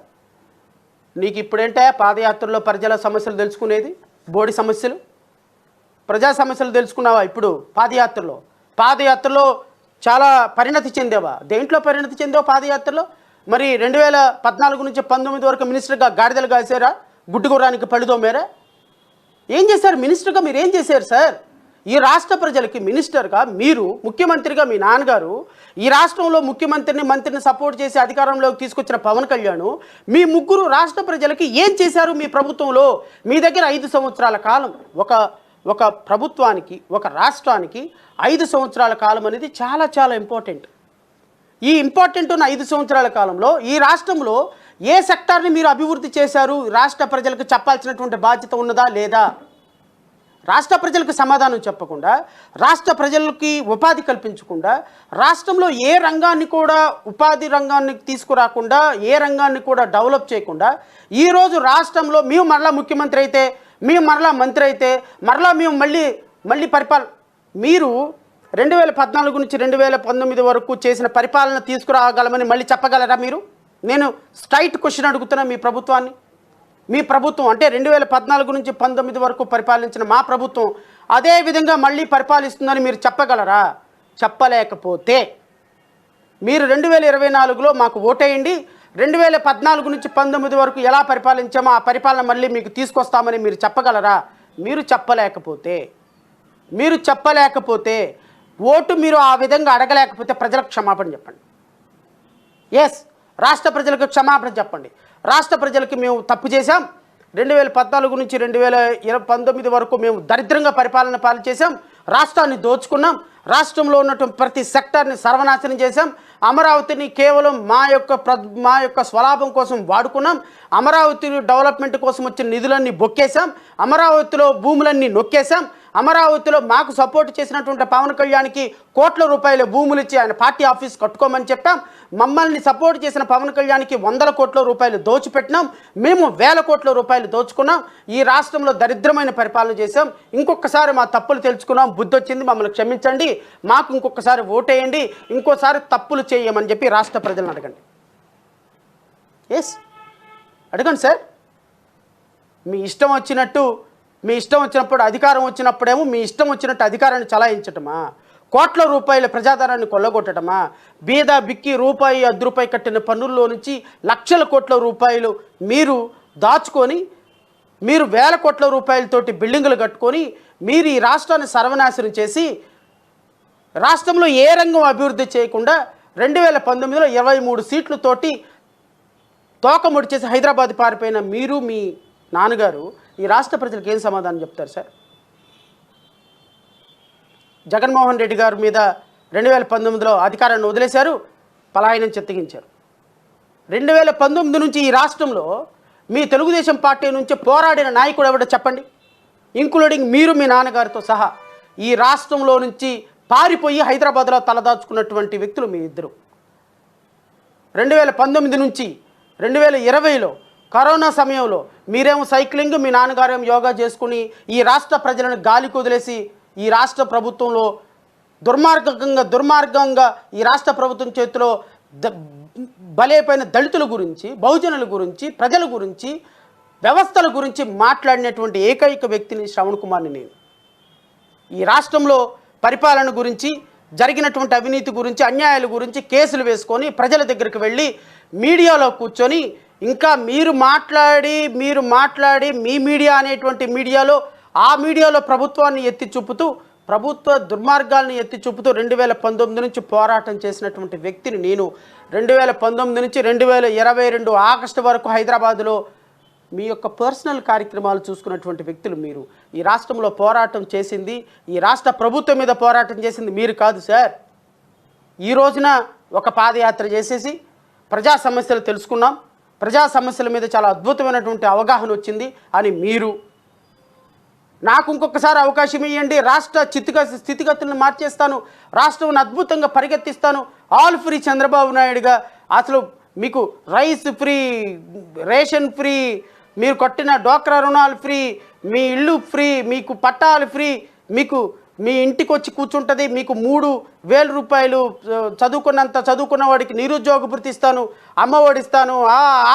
నీకు ఇప్పుడేంటే పాదయాత్రలో ప్రజల సమస్యలు తెలుసుకునేది, బోడి సమస్యలు, ప్రజా సమస్యలు తెలుసుకున్నావా? ఇప్పుడు పాదయాత్రలో చాలా పరిణతి చెందేవా? దేంట్లో పరిణతి చెందావు పాదయాత్రలో? మరి 2014 నుంచి 19 వరకు మినిస్టర్గా గాడిదలు కాసారా? గుడ్డుగుర్రానికి పళ్ళుదోమారా? ఏం చేశారు మినిస్టర్గా? మీరు ఏం చేశారు సార్? ఈ రాష్ట్ర ప్రజలకి మినిస్టర్గా మీరు, ముఖ్యమంత్రిగా మీ నాన్నగారు, ఈ రాష్ట్రంలో మంత్రిని సపోర్ట్ చేసి అధికారంలోకి తీసుకొచ్చిన పవన్ కళ్యాణ్, మీ ముగ్గురు రాష్ట్ర ప్రజలకి ఏం చేశారు మీ ప్రభుత్వంలో? మీ దగ్గర 5 సంవత్సరాల కాలం, ఒక ప్రభుత్వానికి, ఒక రాష్ట్రానికి 5 సంవత్సరాల కాలం అనేది చాలా చాలా ఇంపార్టెంట్. ఈ ఇంపార్టెంట్ ఉన్న 5 సంవత్సరాల కాలంలో ఈ రాష్ట్రంలో ఏ సెక్టార్ని మీరు అభివృద్ధి చేశారు? రాష్ట్ర ప్రజలకు చెప్పాల్సినటువంటి బాధ్యత ఉన్నదా లేదా? రాష్ట్ర ప్రజలకు సమాధానం చెప్పకుండా, రాష్ట్ర ప్రజలకి ఉపాధి కల్పించకుండా, రాష్ట్రంలో ఏ రంగాన్ని కూడా ఉపాధి రంగాన్ని తీసుకురాకుండా, ఏ రంగాన్ని కూడా డెవలప్ చేయకుండా, ఈరోజు రాష్ట్రంలో మేము మరలా ముఖ్యమంత్రి అయితే, మేము మరలా మంత్రి అయితే, మరలా మేము మళ్ళీ మీరు 2014 నుంచి 2019 వరకు చేసిన పరిపాలన తీసుకురాగలమని మళ్ళీ చెప్పగలరా మీరు? నేను స్ట్రైట్ క్వశ్చన్ అడుగుతున్నా మీ ప్రభుత్వాన్ని. మీ ప్రభుత్వం అంటే 2014 నుంచి 19 వరకు పరిపాలించిన మా ప్రభుత్వం అదే విధంగా మళ్ళీ పరిపాలిస్తుందని మీరు చెప్పగలరా? చెప్పలేకపోతే మీరు 2024లో మాకు ఓటేయండి. 2014 నుంచి 19 వరకు ఎలా పరిపాలించామో ఆ పరిపాలన మళ్ళీ మీకు తీసుకొస్తామని మీరు చెప్పగలరా? మీరు చెప్పలేకపోతే ఓటు మీరు ఆ విధంగా అడగలేకపోతే ప్రజలకు క్షమాపణ చెప్పండి. ఎస్, రాష్ట్ర ప్రజలకు క్షమాపణ చెప్పండి. రాష్ట్ర ప్రజలకి మేము తప్పు చేశాం. 2014 నుంచి 2019 వరకు మేము దరిద్రంగా పరిపాలన చేశాం. రాష్ట్రాన్ని దోచుకున్నాం. రాష్ట్రంలో ఉన్నటువంటి ప్రతి సెక్టార్ని సర్వనాశనం చేశాం. అమరావతిని కేవలం మా యొక్క స్వలాభం కోసం వాడుకున్నాం. అమరావతి డెవలప్మెంట్ కోసం వచ్చిన నిధులన్నీ బొక్కేశాం. అమరావతిలో భూములన్నీ నొక్కేశాం. అమరావతిలో మాకు సపోర్ట్ చేసినటువంటి పవన్ కళ్యాణ్కి కోట్ల రూపాయల భూములు ఇచ్చి ఆయన పార్టీ ఆఫీస్ కట్టుకోమని చెప్పాం. మమ్మల్ని సపోర్ట్ చేసిన పవన్ కళ్యాణ్కి 100 కోట్ల రూపాయలు దోచిపెట్టినాం. మేము 1000 కోట్ల రూపాయలు దోచుకున్నాం. ఈ రాష్ట్రంలో దరిద్రమైన పరిపాలన చేశాం. ఇంకొకసారి మా తప్పులు తెలుసుకున్నాం, బుద్ధి వచ్చింది, మమ్మల్ని క్షమించండి, మాకు ఇంకొకసారి ఓటేయండి, ఇంకోసారి తప్పులు చేయమని చెప్పి రాష్ట్ర ప్రజలను అడగండి. ఎస్, అడగండి సార్. మీ ఇష్టం వచ్చినప్పుడు అధికారం వచ్చినప్పుడేమో మీ ఇష్టం వచ్చినట్టు అధికారాన్ని చలాయించటమా? కోట్ల రూపాయల ప్రజాధనాన్ని కొల్లగొట్టడమా? బీద బిక్కి రూపాయి 10 రూపాయి కట్టిన పన్నుల్లో నుంచి లక్షల కోట్ల రూపాయలు మీరు దాచుకొని, మీరు 1000 కోట్ల రూపాయలతోటి బిల్డింగులు కట్టుకొని, మీరు ఈ రాష్ట్రాన్ని సర్వనాశనం చేసి, రాష్ట్రంలో ఏ రంగం అభివృద్ధి చేయకుండా 2019లో 23 సీట్లతోటి తోకముడి చేసి హైదరాబాద్ పారిపోయిన మీరు, మీ నాన్నగారు ఈ రాష్ట్ర ప్రజలకు ఏం సమాధానం చెప్తారు సార్? జగన్మోహన్ రెడ్డి గారి మీద 2019లో అధికారాన్ని వదిలేశారు, పలాయనం చిత్తగించారు. 2019 నుంచి ఈ రాష్ట్రంలో మీ తెలుగుదేశం పార్టీ నుంచి పోరాడిన నాయకుడు ఎవడో చెప్పండి, ఇంక్లూడింగ్ మీరు, మీ నాన్నగారితో సహా. ఈ రాష్ట్రంలో నుంచి పారిపోయి హైదరాబాద్లో తలదాచుకున్నటువంటి వ్యక్తులు మీ ఇద్దరు. 2019 నుంచి 2020లో కరోనా సమయంలో మీరేమో సైక్లింగ్, మీ నాన్నగారేమో యోగా చేసుకుని ఈ రాష్ట్ర ప్రజలను గాలికి వదిలేసి, ఈ రాష్ట్ర ప్రభుత్వంలో దుర్మార్గంగా ఈ రాష్ట్ర ప్రభుత్వం చేతిలో బలైపోయిన దళితుల గురించి, బహుజనుల గురించి, ప్రజల గురించి, వ్యవస్థల గురించి మాట్లాడినటువంటి ఏకైక వ్యక్తిని శ్రవణ్ కుమార్ని నేను. ఈ రాష్ట్రంలో పరిపాలన గురించి, జరిగినటువంటి అవినీతి గురించి, అన్యాయాల గురించి కేసులు వేసుకొని ప్రజల దగ్గరికి వెళ్ళి మీడియాలో కూర్చొని ఇంకా మీరు మాట్లాడి మీ మీడియా అనేటువంటి మీడియాలో, ఆ మీడియాలో ప్రభుత్వాన్ని ఎత్తి చూపుతూ, ప్రభుత్వ దుర్మార్గాల్ని ఎత్తి చూపుతూ 2019 నుంచి పోరాటం చేసినటువంటి వ్యక్తిని నేను. 2019 నుంచి 2022 ఆగస్టు వరకు హైదరాబాదులో మీ యొక్క పర్సనల్ కార్యక్రమాలు చూసుకున్నటువంటి వ్యక్తులు మీరు. ఈ రాష్ట్రంలో పోరాటం చేసింది, ఈ రాష్ట్ర ప్రభుత్వం మీద పోరాటం చేసింది మీరు కాదు సార్. ఈ రోజున ఒక పాదయాత్ర చేసేసి ప్రజా సమస్యలు తెలుసుకున్నాం, ప్రజా సమస్యల మీద చాలా అద్భుతమైనటువంటి అవగాహన వచ్చింది అని మీరు. నాకు ఇంకొకసారి అవకాశం ఇవ్వండి, రాష్ట్ర స్థితిగతులను మార్చేస్తాను, రాష్ట్రం అద్భుతంగా పరిగెత్తిస్తాను, ఆల్ ఫ్రీ చంద్రబాబు నాయుడుగా. అసలు మీకు రైస్ ఫ్రీ, రేషన్ ఫ్రీ, మీరు కట్టిన డ్వాక్రా రుణాలు ఫ్రీ, మీ ఇల్లు ఫ్రీ, మీకు పట్టాలు ఫ్రీ, మీకు మీ ఇంటికి వచ్చి కూర్చుంటుంది, మీకు 3,000 రూపాయలు చదువుకున్న వాడికి నిరుద్యోగ భృతి ఇస్తాను, అమ్మఒడి ఇస్తాను,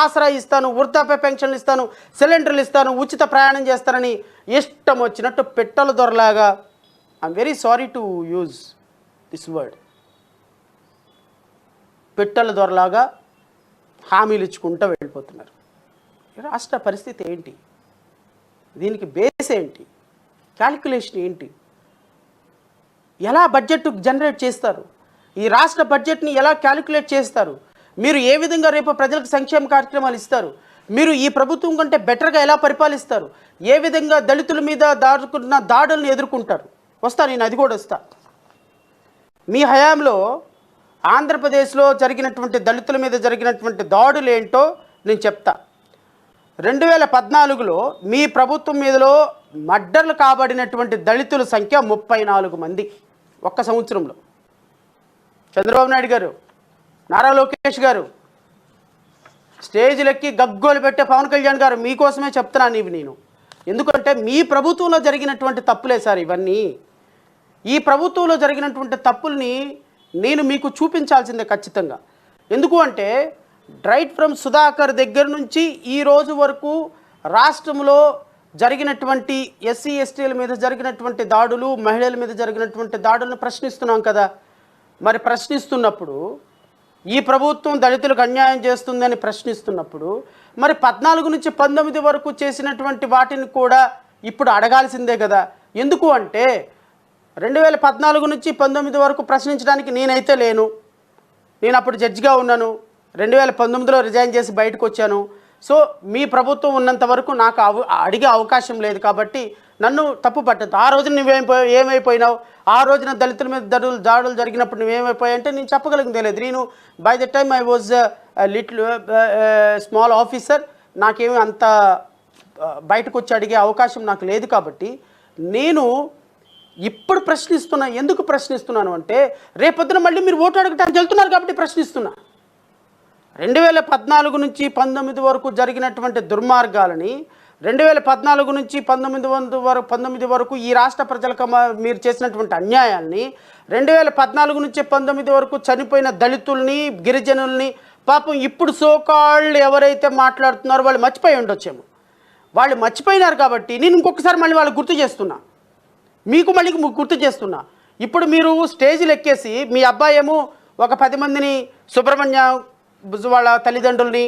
ఆసరా ఇస్తాను, వృద్ధాప్య పెన్షన్లు ఇస్తాను, సిలిండర్లు ఇస్తాను, ఉచిత ప్రయాణం చేస్తానని ఇష్టం వచ్చినట్టు పెట్టల దొరలాగా, I'm very sorry to use this word, పెట్టల దొరలాగా హామీలు ఇచ్చుకుంటూ వెళ్ళిపోతున్నారు. రాష్ట్ర పరిస్థితి ఏంటి? దీనికి బేస్ ఏంటి? క్యాలిక్యులేషన్ ఏంటి? ఎలా బడ్జెట్ జనరేట్ చేస్తారు? ఈ రాష్ట్ర బడ్జెట్ని ఎలా క్యాలిక్యులేట్ చేస్తారు? మీరు ఏ విధంగా రేపు ప్రజలకు సంక్షేమ కార్యక్రమాలు ఇస్తారు? మీరు ఈ ప్రభుత్వం కంటే బెటర్గా ఎలా పరిపాలిస్తారు? ఏ విధంగా దళితుల మీద దాడులను ఎదుర్కొంటారు? నేను అది కూడా వస్తా. మీ హయాంలో ఆంధ్రప్రదేశ్లో జరిగినటువంటి దళితుల మీద జరిగినటువంటి దాడులు ఏంటో నేను చెప్తా. 2014లో మీ ప్రభుత్వం మీదలో మర్డర్లు కాబడినటువంటి దళితుల సంఖ్య 34 మంది ఒక్క సంవత్సరంలో. చంద్రబాబు నాయుడు గారు, నారా లోకేష్ గారు, స్టేజ్లెక్కి గగ్గోలు పెట్టే పవన్ కళ్యాణ్ గారు, మీకోసమే చెప్తున్నాను ఇవి నేను. ఎందుకంటే మీ ప్రభుత్వంలో జరిగినటువంటి తప్పులే సార్ ఇవన్నీ. ఈ ప్రభుత్వంలో జరిగినటువంటి తప్పుల్ని నేను మీకు చూపించాల్సిందే ఖచ్చితంగా. ఎందుకు అంటే రైట్ ఫ్రమ్ సుధాకర్ దగ్గర నుంచి ఈ రోజు వరకు రాష్ట్రంలో జరిగినటువంటి ఎస్సీ ఎస్టీల మీద జరిగినటువంటి దాడులు, మహిళల మీద జరిగినటువంటి దాడులను ప్రశ్నిస్తున్నాం కదా. మరి ప్రశ్నిస్తున్నప్పుడు ఈ ప్రభుత్వం దళితులకు అన్యాయం చేస్తుందని ప్రశ్నిస్తున్నప్పుడు మరి 14 నుంచి 19 వరకు చేసినటువంటి వాటిని కూడా ఇప్పుడు అడగాల్సిందే కదా. ఎందుకు అంటే 2014 నుంచి 19 వరకు ప్రశ్నించడానికి నేనైతే లేను. నేను అప్పుడు జడ్జిగా ఉన్నాను. 2019లో రిజైన్ చేసి బయటకు వచ్చాను. సో మీ ప్రభుత్వం ఉన్నంత వరకు నాకు అడిగే అవకాశం లేదు కాబట్టి నన్ను తప్పు పట్టదు. ఆ రోజున ఏమైపోయినావు, ఆ రోజున దళితుల మీద దాడులు జరిగినప్పుడు నువ్వేమైపోయావు అంటే నేను చెప్పగలిగిందే లేదు. నేను by the time I was little small officer. నాకేమీ అంత బయటకు వచ్చి అడిగే అవకాశం నాకు లేదు. కాబట్టి నేను ఇప్పుడు ప్రశ్నిస్తున్నా. ఎందుకు ప్రశ్నిస్తున్నాను అంటే రేపొద్దున మళ్ళీ మీరు ఓటు అడగటానికి వెళ్తున్నారు కాబట్టి ప్రశ్నిస్తున్నా. 2014 నుంచి 19 వరకు జరిగినటువంటి దుర్మార్గాలని 2014 నుంచి 19 వరకు ఈ రాష్ట్ర ప్రజలకు మీరు చేసినటువంటి అన్యాయాల్ని 2014 నుంచి 19 వరకు చనిపోయిన దళితుల్ని, గిరిజనుల్ని పాపం ఇప్పుడు సోకాళ్ళు ఎవరైతే మాట్లాడుతున్నారో వాళ్ళు మర్చిపోయి ఉండొచ్చేమో. వాళ్ళు మర్చిపోయినారు కాబట్టి నేను ఇంకొకసారి మళ్ళీ వాళ్ళకి గుర్తు చేస్తున్నా, మీకు మళ్ళీ గుర్తు చేస్తున్నా. ఇప్పుడు మీరు స్టేజ్లు ఎక్కేసి మీ అబ్బాయి ఏమో ఒక 10 మందిని సుబ్రహ్మణ్య వాళ్ళ తల్లిదండ్రుల్ని,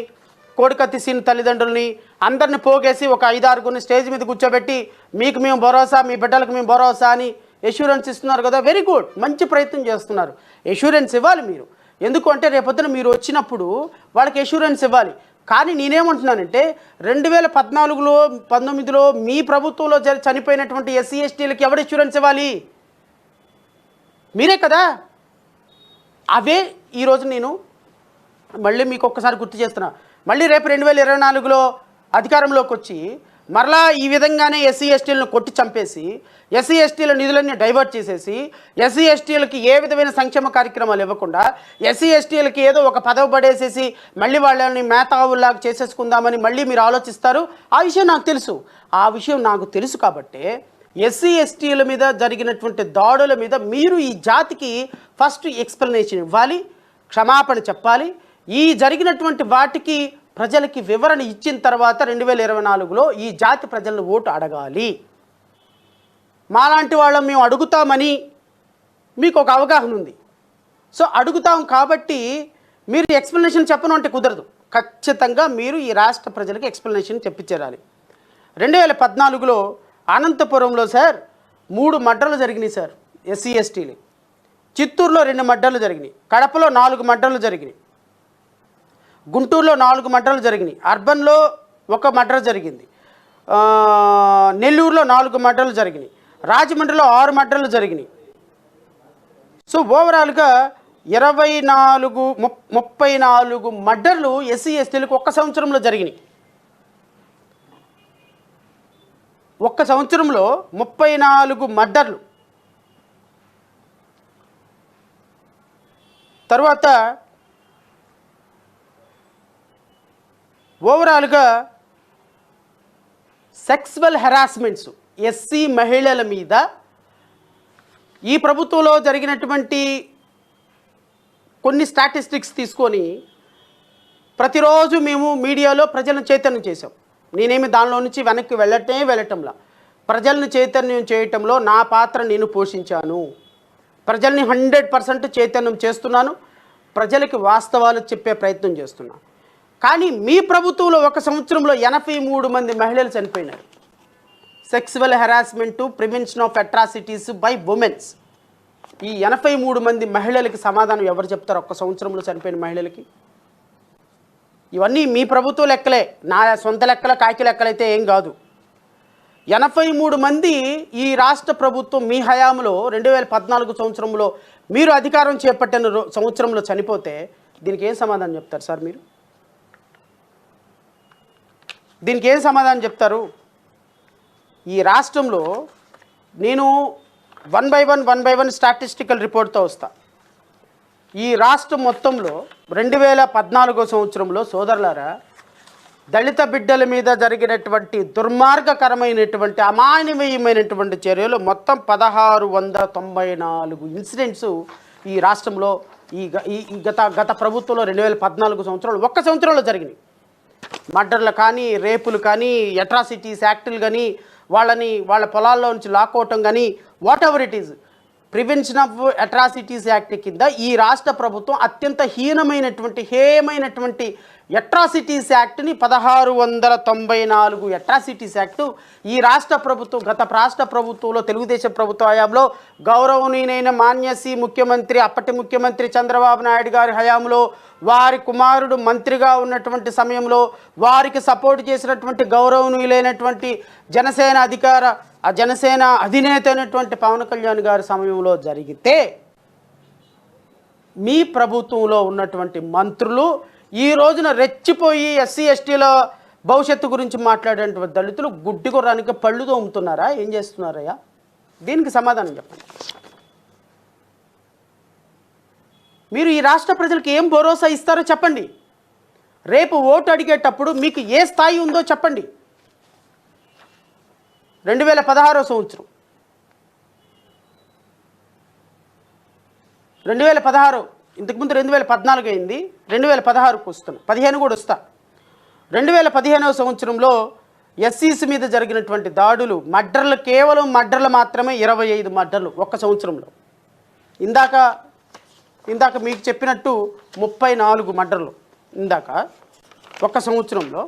కోడికత్తి సీన్ తల్లిదండ్రుల్ని అందరిని పోగేసి ఒక 5-6 స్టేజ్ మీద కూర్చోబెట్టి మీకు మేము భరోసా, మీ బిడ్డలకు మేము భరోసా అని ఎష్యూరెన్స్ ఇస్తున్నారు కదా. వెరీ గుడ్, మంచి ప్రయత్నం చేస్తున్నారు. ఎష్యూరెన్స్ ఇవ్వాలి మీరు. ఎందుకు అంటే రేపొద్దున మీరు వచ్చినప్పుడు వాళ్ళకి ఎష్యూరెన్స్ ఇవ్వాలి. కానీ నేనేమంటున్నానంటే 2014లో 19లో మీ ప్రభుత్వంలో చనిపోయినటువంటి ఎస్సీ ఎస్టీలకి ఎవరు ఎష్యూరెన్స్ ఇవ్వాలి? మీరే కదా. అవే ఈరోజు నేను మళ్ళీ మీకు ఒక్కసారి గుర్తు చేస్తున్నా. మళ్ళీ రేపు 2024లో అధికారంలోకి వచ్చి మరలా ఈ విధంగానే ఎస్సీ ఎస్టీలను కొట్టి చంపేసి ఎస్సీ ఎస్టీల నిధులన్నీ డైవర్ట్ చేసేసి ఎస్సీ ఎస్టీలకి ఏ విధమైన సంక్షేమ కార్యక్రమాలు ఇవ్వకుండా ఎస్సీ ఎస్టీలకి ఏదో ఒక పదవి పడేసేసి మళ్ళీ వాళ్ళని మేతావుల్లాగా చేసేసుకుందామని మళ్ళీ మీరు ఆలోచిస్తారు. ఆ విషయం నాకు తెలుసు కాబట్టే ఎస్సీ ఎస్టీల మీద జరిగినటువంటి దాడుల మీద మీరు ఈ జాతికి ఫస్ట్ ఎక్స్ప్లెనేషన్ ఇవ్వాలి, క్షమాపణ చెప్పాలి. ఈ జరిగినటువంటి వాటికి ప్రజలకి వివరణ ఇచ్చిన తర్వాత 2024లో ఈ జాతి ప్రజలను ఓటు అడగాలి. మాలాంటి వాళ్ళం మేము అడుగుతామని మీకు ఒక అవగాహన ఉంది. సో అడుగుతాం కాబట్టి మీరు ఎక్స్ప్లెనేషన్ చెప్పను అంటే కుదరదు. ఖచ్చితంగా మీరు ఈ రాష్ట్ర ప్రజలకు ఎక్స్ప్లెనేషన్ చెప్పించేయాలి. 2014లో అనంతపురంలో సార్ 3 మర్డర్లు జరిగినాయి సార్ ఎస్సీ ఎస్టీలు. చిత్తూరులో 2 మర్డర్లు జరిగినాయి, కడపలో 4 మర్డర్లు జరిగినాయి, గుంటూరులో 4 మర్డర్లు జరిగినాయి, అర్బన్లో 1 మర్డర్ జరిగింది, నెల్లూరులో 4 మర్డర్లు జరిగినాయి, రాజమండ్రిలో 6 మర్డర్లు జరిగినాయి. సో ఓవరాల్గా 34 మర్డర్లు ఎస్సీ ఎస్టీలకు ఒక్క సంవత్సరంలో జరిగినాయి. ఒక్క సంవత్సరంలో 34 మర్డర్లు. తర్వాత ఓవరాల్గా సెక్సువల్ హెరాస్మెంట్స్ ఎస్సీ మహిళల మీద ఈ ప్రభుత్వంలో జరిగినటువంటి కొన్ని స్టాటిస్టిక్స్ తీసుకొని ప్రతిరోజు మేము మీడియాలో ప్రజలను చైతన్యం చేసాం. నేనేమి దానిలో నుంచి వెనక్కి వెళ్ళటంలా ప్రజలను చైతన్యం చేయటంలో నా పాత్ర నేను పోషించాను. ప్రజల్ని 100% చైతన్యం చేస్తున్నాను. ప్రజలకి వాస్తవాలు చెప్పే ప్రయత్నం చేస్తున్నాను. కానీ మీ ప్రభుత్వంలో ఒక సంవత్సరంలో 83 మంది మహిళలు చనిపోయినారు. Sexual harassment, prevention of atrocities by women's. ఈ 83 మంది మహిళలకి సమాధానం ఎవరు చెప్తారు? ఒక్క సంవత్సరంలో చనిపోయిన మహిళలకి. ఇవన్నీ మీ ప్రభుత్వ లెక్కలే, నా సొంత లెక్కల కాకి లెక్కలైతే ఏం కాదు. 83 మంది ఈ రాష్ట్ర ప్రభుత్వం మీ హయాంలో 2014 సంవత్సరంలో మీరు అధికారం చేపట్టిన సంవత్సరంలో చనిపోతే దీనికి ఏం సమాధానం చెప్తారు సార్? మీరు దీనికి ఏం సమాధానం చెప్తారు? ఈ రాష్ట్రంలో నేను వన్ బై వన్ స్టాటిస్టికల్ రిపోర్ట్తో వస్తా. ఈ రాష్ట్రం మొత్తంలో 2014 సంవత్సరంలో సోదరులారా, దళిత బిడ్డల మీద జరిగినటువంటి దుర్మార్గకరమైనటువంటి అమానవీయమైనటువంటి చర్యలు మొత్తం 1694 ఇన్సిడెంట్స్ ఈ రాష్ట్రంలో గత ప్రభుత్వంలో 2014 సంవత్సరంలో ఒక్క సంవత్సరంలో జరిగినాయి. మర్డర్లు కానీ, రేపులు కానీ, అట్రాసిటీస్ యాక్టులు కానీ, వాళ్ళ పొలాల్లో నుంచి లాక్కోవటం కానీ, what ever it is, prevention of atrocities act కింద ఈ రాష్ట్ర ప్రభుత్వం అత్యంత హేయమైనటువంటి అట్రాసిటీస్ యాక్ట్ని 1694 అట్రాసిటీస్ యాక్టు ఈ రాష్ట్ర ప్రభుత్వం గత రాష్ట్ర ప్రభుత్వంలో తెలుగుదేశం ప్రభుత్వ హయాంలో గౌరవనీయులైన మాన్యశ్రీ ముఖ్యమంత్రి అప్పటి ముఖ్యమంత్రి చంద్రబాబు నాయుడు గారి హయాంలో వారి కుమారుడు మంత్రిగా ఉన్నటువంటి సమయంలో వారికి సపోర్ట్ చేసినటువంటి గౌరవనీయులైనటువంటి జనసేన అధినేత అయినటువంటి పవన్ కళ్యాణ్ గారి సమయంలో జరిగితే మీ ప్రభుత్వంలో ఉన్నటువంటి మంత్రులు ఈ రోజున రెచ్చిపోయి ఎస్సీ ఎస్టీల భవిష్యత్తు గురించి మాట్లాడేటువంటి దళితులు గుడ్డి గుర్రానికి పళ్ళు తోముతున్నారా? ఏం చేస్తున్నారయ్యా? దీనికి సమాధానం చెప్పండి. మీరు ఈ రాష్ట్ర ప్రజలకు ఏం భరోసా ఇస్తారో చెప్పండి. రేపు ఓటు అడిగేటప్పుడు మీకు ఏ స్థాయి ఉందో చెప్పండి. 2016 సంవత్సరం 2016 ఇంతకుముందు 2014 అయింది, 2016కు వస్తున్నాం, 15 కూడా వస్తా. 2015వ సంవత్సరంలో ఎస్సీస్ మీద జరిగినటువంటి దాడులు, మర్డర్లు, కేవలం మర్డర్లు మాత్రమే 25 మర్డర్లు ఒక్క సంవత్సరంలో. ఇందాక మీకు చెప్పినట్టు 34 మర్డర్లు ఇందాక ఒక్క సంవత్సరంలో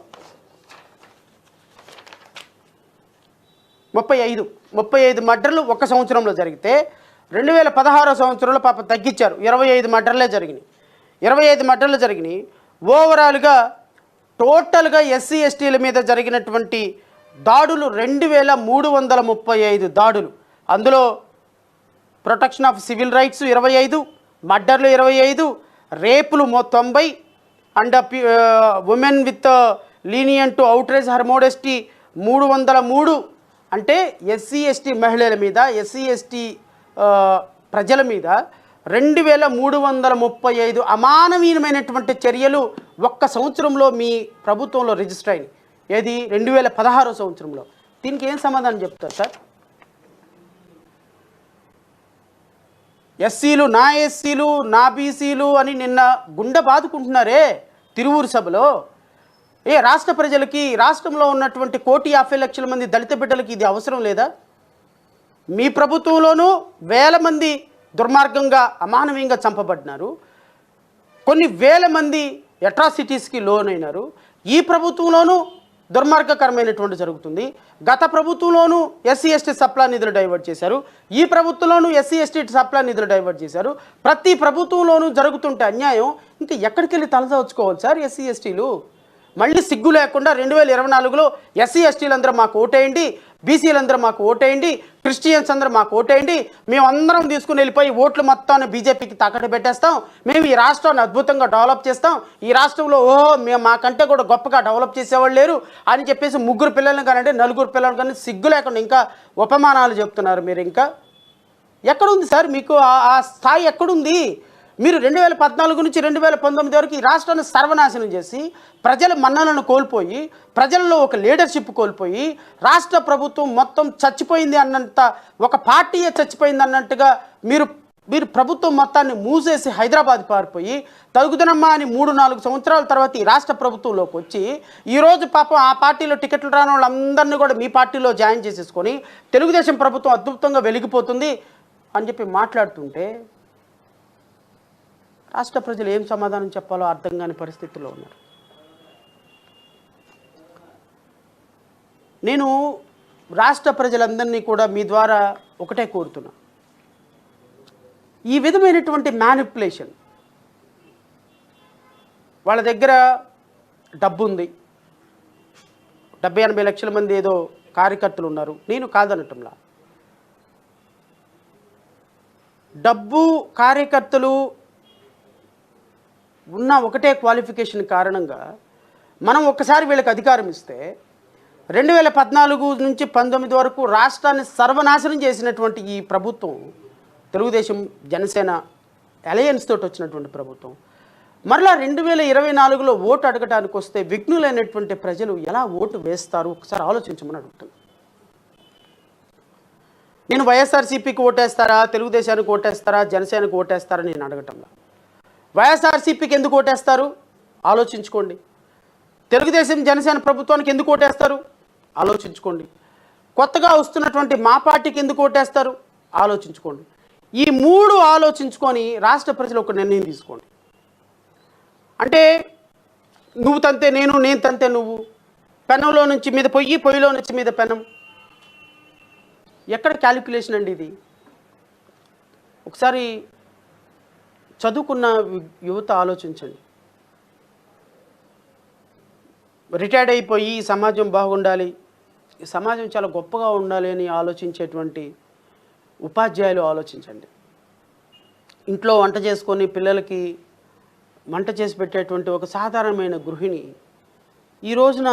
35 మర్డర్లు ఒక్క సంవత్సరంలో జరిగితే 2016 సంవత్సరంలో పాప తగ్గించారు, 25 మర్డర్లే జరిగినాయి. 25 మర్డర్లు జరిగినాయి. ఓవరాల్గా టోటల్గా ఎస్సీ ఎస్టీల మీద జరిగినటువంటి దాడులు 2335 దాడులు. అందులో ప్రొటెక్షన్ ఆఫ్ సివిల్ రైట్స్ 25, మర్డర్లు 25, రేపులు 90 and women with lenient to outrage her modesty 303. అంటే ఎస్సీ ఎస్టీ మహిళల మీద, ఎస్సీ ఎస్టీ ప్రజల మీద 2335 అమానవీయమైనటువంటి చర్యలు ఒక్క సంవత్సరంలో మీ ప్రభుత్వంలో రిజిస్టర్ అయినాయి. ఏది 2016 సంవత్సరంలో. దీనికి ఏం సమాధానం చెప్తారు సార్? ఎస్సీలు నా బీసీలు అని నిన్న గుండె బాదుకుంటున్నారే తిరువూరు సభలో. రాష్ట్ర ప్రజలకి, రాష్ట్రంలో ఉన్నటువంటి 1,50,00,000 మంది దళిత బిడ్డలకి ఇది అవసరం లేదా? మీ ప్రభుత్వంలోనూ వేల మంది దుర్మార్గంగా అమానవీయంగా చంపబడినారు, కొన్ని వేల మంది అట్రాసిటీస్కి లోనైనారు. ఈ ప్రభుత్వంలోనూ దుర్మార్గకరమైనటువంటి జరుగుతుంది. గత ప్రభుత్వంలోనూ ఎస్సీ ఎస్టీ సప్లా నిధులు డైవర్ట్ చేశారు, ఈ ప్రభుత్వంలోనూ ఎస్సీ ఎస్టీ సప్లా నిధులు డైవర్ట్ చేశారు. ప్రతి ప్రభుత్వంలోనూ జరుగుతుంటే అన్యాయం ఇంకా ఎక్కడికి వెళ్ళి తలదాచుకోవాలి సార్ ఎస్సీ ఎస్టీలు? మళ్ళీ సిగ్గు లేకుండా 2024లో ఎస్సీ ఎస్టీలందరూ మాకు ఓటేయండి, బీసీలందరూ మాకు ఓటేయండి, క్రిస్టియన్స్ అందరూ మాకు ఓటేయండి, మేమందరం తీసుకుని వెళ్ళిపోయి ఓట్లు మొత్తాన్ని బీజేపీకి తాకట్టు పెట్టేస్తాం, మేము ఈ రాష్ట్రాన్ని అద్భుతంగా డెవలప్ చేస్తాం, ఈ రాష్ట్రంలో మేము మాకంటే కూడా గొప్పగా డెవలప్ చేసేవాళ్ళు లేరు అని చెప్పేసి 3 పిల్లలను కానివ్వండి, 4 పిల్లలు కానీ సిగ్గు లేకుండా ఇంకా ఉపమానాలు చెప్తున్నారు. మీరు ఇంకా ఎక్కడుంది సార్ మీకు ఆ స్థాయి? ఎక్కడుంది? మీరు 2014 నుంచి 2019 వరకు ఈ రాష్ట్రాన్ని సర్వనాశనం చేసి ప్రజల మన్ననలను కోల్పోయి, ప్రజల్లో ఒక లీడర్షిప్ కోల్పోయి, రాష్ట్ర ప్రభుత్వం మొత్తం చచ్చిపోయింది అన్నంత, ఒక పార్టీయే చచ్చిపోయింది అన్నట్టుగా మీరు మీరు ప్రభుత్వం మొత్తాన్ని మూసేసి హైదరాబాద్ పారిపోయి తగుదనమ్మా అని 3-4 సంవత్సరాల తర్వాత ఈ రాష్ట్ర ప్రభుత్వంలోకి వచ్చి ఈరోజు పాపం ఆ పార్టీలో టికెట్లు రాని వాళ్ళందరినీ కూడా మీ పార్టీలో జాయిన్ చేసేసుకొని తెలుగుదేశం ప్రభుత్వం అద్భుతంగా వెలిగిపోతుంది అని చెప్పి మాట్లాడుతుంటే రాష్ట్ర ప్రజలు ఏం సమాధానం చెప్పాలో అర్థం కాని పరిస్థితుల్లో ఉన్నారు. నేను రాష్ట్ర ప్రజలందరినీ కూడా మీ ద్వారా ఒకటే కోరుతున్నా, ఈ విధమైనటువంటి మ్యానిపులేషన్, వాళ్ళ దగ్గర డబ్బు ఉంది, 70-80 లక్షల మంది ఏదో కార్యకర్తలు ఉన్నారు, నేను కాదనటంలా. డబ్బు కార్యకర్తలు ఉన్న ఒకటే క్వాలిఫికేషన్ కారణంగా మనం ఒక్కసారి వీళ్ళకి అధికారం ఇస్తే 2014 నుంచి 19 వరకు రాష్ట్రాన్ని సర్వనాశనం చేసినటువంటి ఈ ప్రభుత్వం, తెలుగుదేశం జనసేన అలయన్స్ తోటి వచ్చినటువంటి ప్రభుత్వం, మరలా 2024లో ఓటు అడగటానికి వస్తే విఘ్నులైనటువంటి ప్రజలు ఎలా ఓటు వేస్తారు ఒకసారి ఆలోచించమని అడుగుతాను. నేను వైఎస్ఆర్సీపీకి ఓటేస్తారా, తెలుగుదేశానికి ఓటేస్తారా, జనసేనకు ఓటేస్తారా నేను అడగటంలా. వైఎస్ఆర్సీపీకి ఎందుకు ఓటేస్తారు ఆలోచించుకోండి. తెలుగుదేశం జనసేన ప్రభుత్వానికి ఎందుకు ఓటేస్తారు ఆలోచించుకోండి. కొత్తగా వస్తున్నటువంటి మా పార్టీకి ఎందుకు ఓటేస్తారు ఆలోచించుకోండి. ఈ 3 ఆలోచించుకొని రాష్ట్ర ప్రజలు ఒక నిర్ణయం తీసుకోండి. అంటే నువ్వు తంతే నేను, నేను తంతే నువ్వు, పెనంలో నుంచి మీద పొయ్యి, పొయ్యిలో నుంచి మీద పెనం, ఎక్కడ క్యాలిక్యులేషన్ అండి ఇది? ఒకసారి చదువుకున్న యువత ఆలోచించండి. రిటైర్డ్ అయిపోయి ఈ సమాజం బాగుండాలి, ఈ సమాజం చాలా గొప్పగా ఉండాలి అని ఆలోచించేటువంటి ఉపాధ్యాయులు ఆలోచించండి. ఇంట్లో వంట చేసుకొని పిల్లలకి వంట చేసి పెట్టేటువంటి ఒక సాధారణమైన గృహిణి ఈ రోజున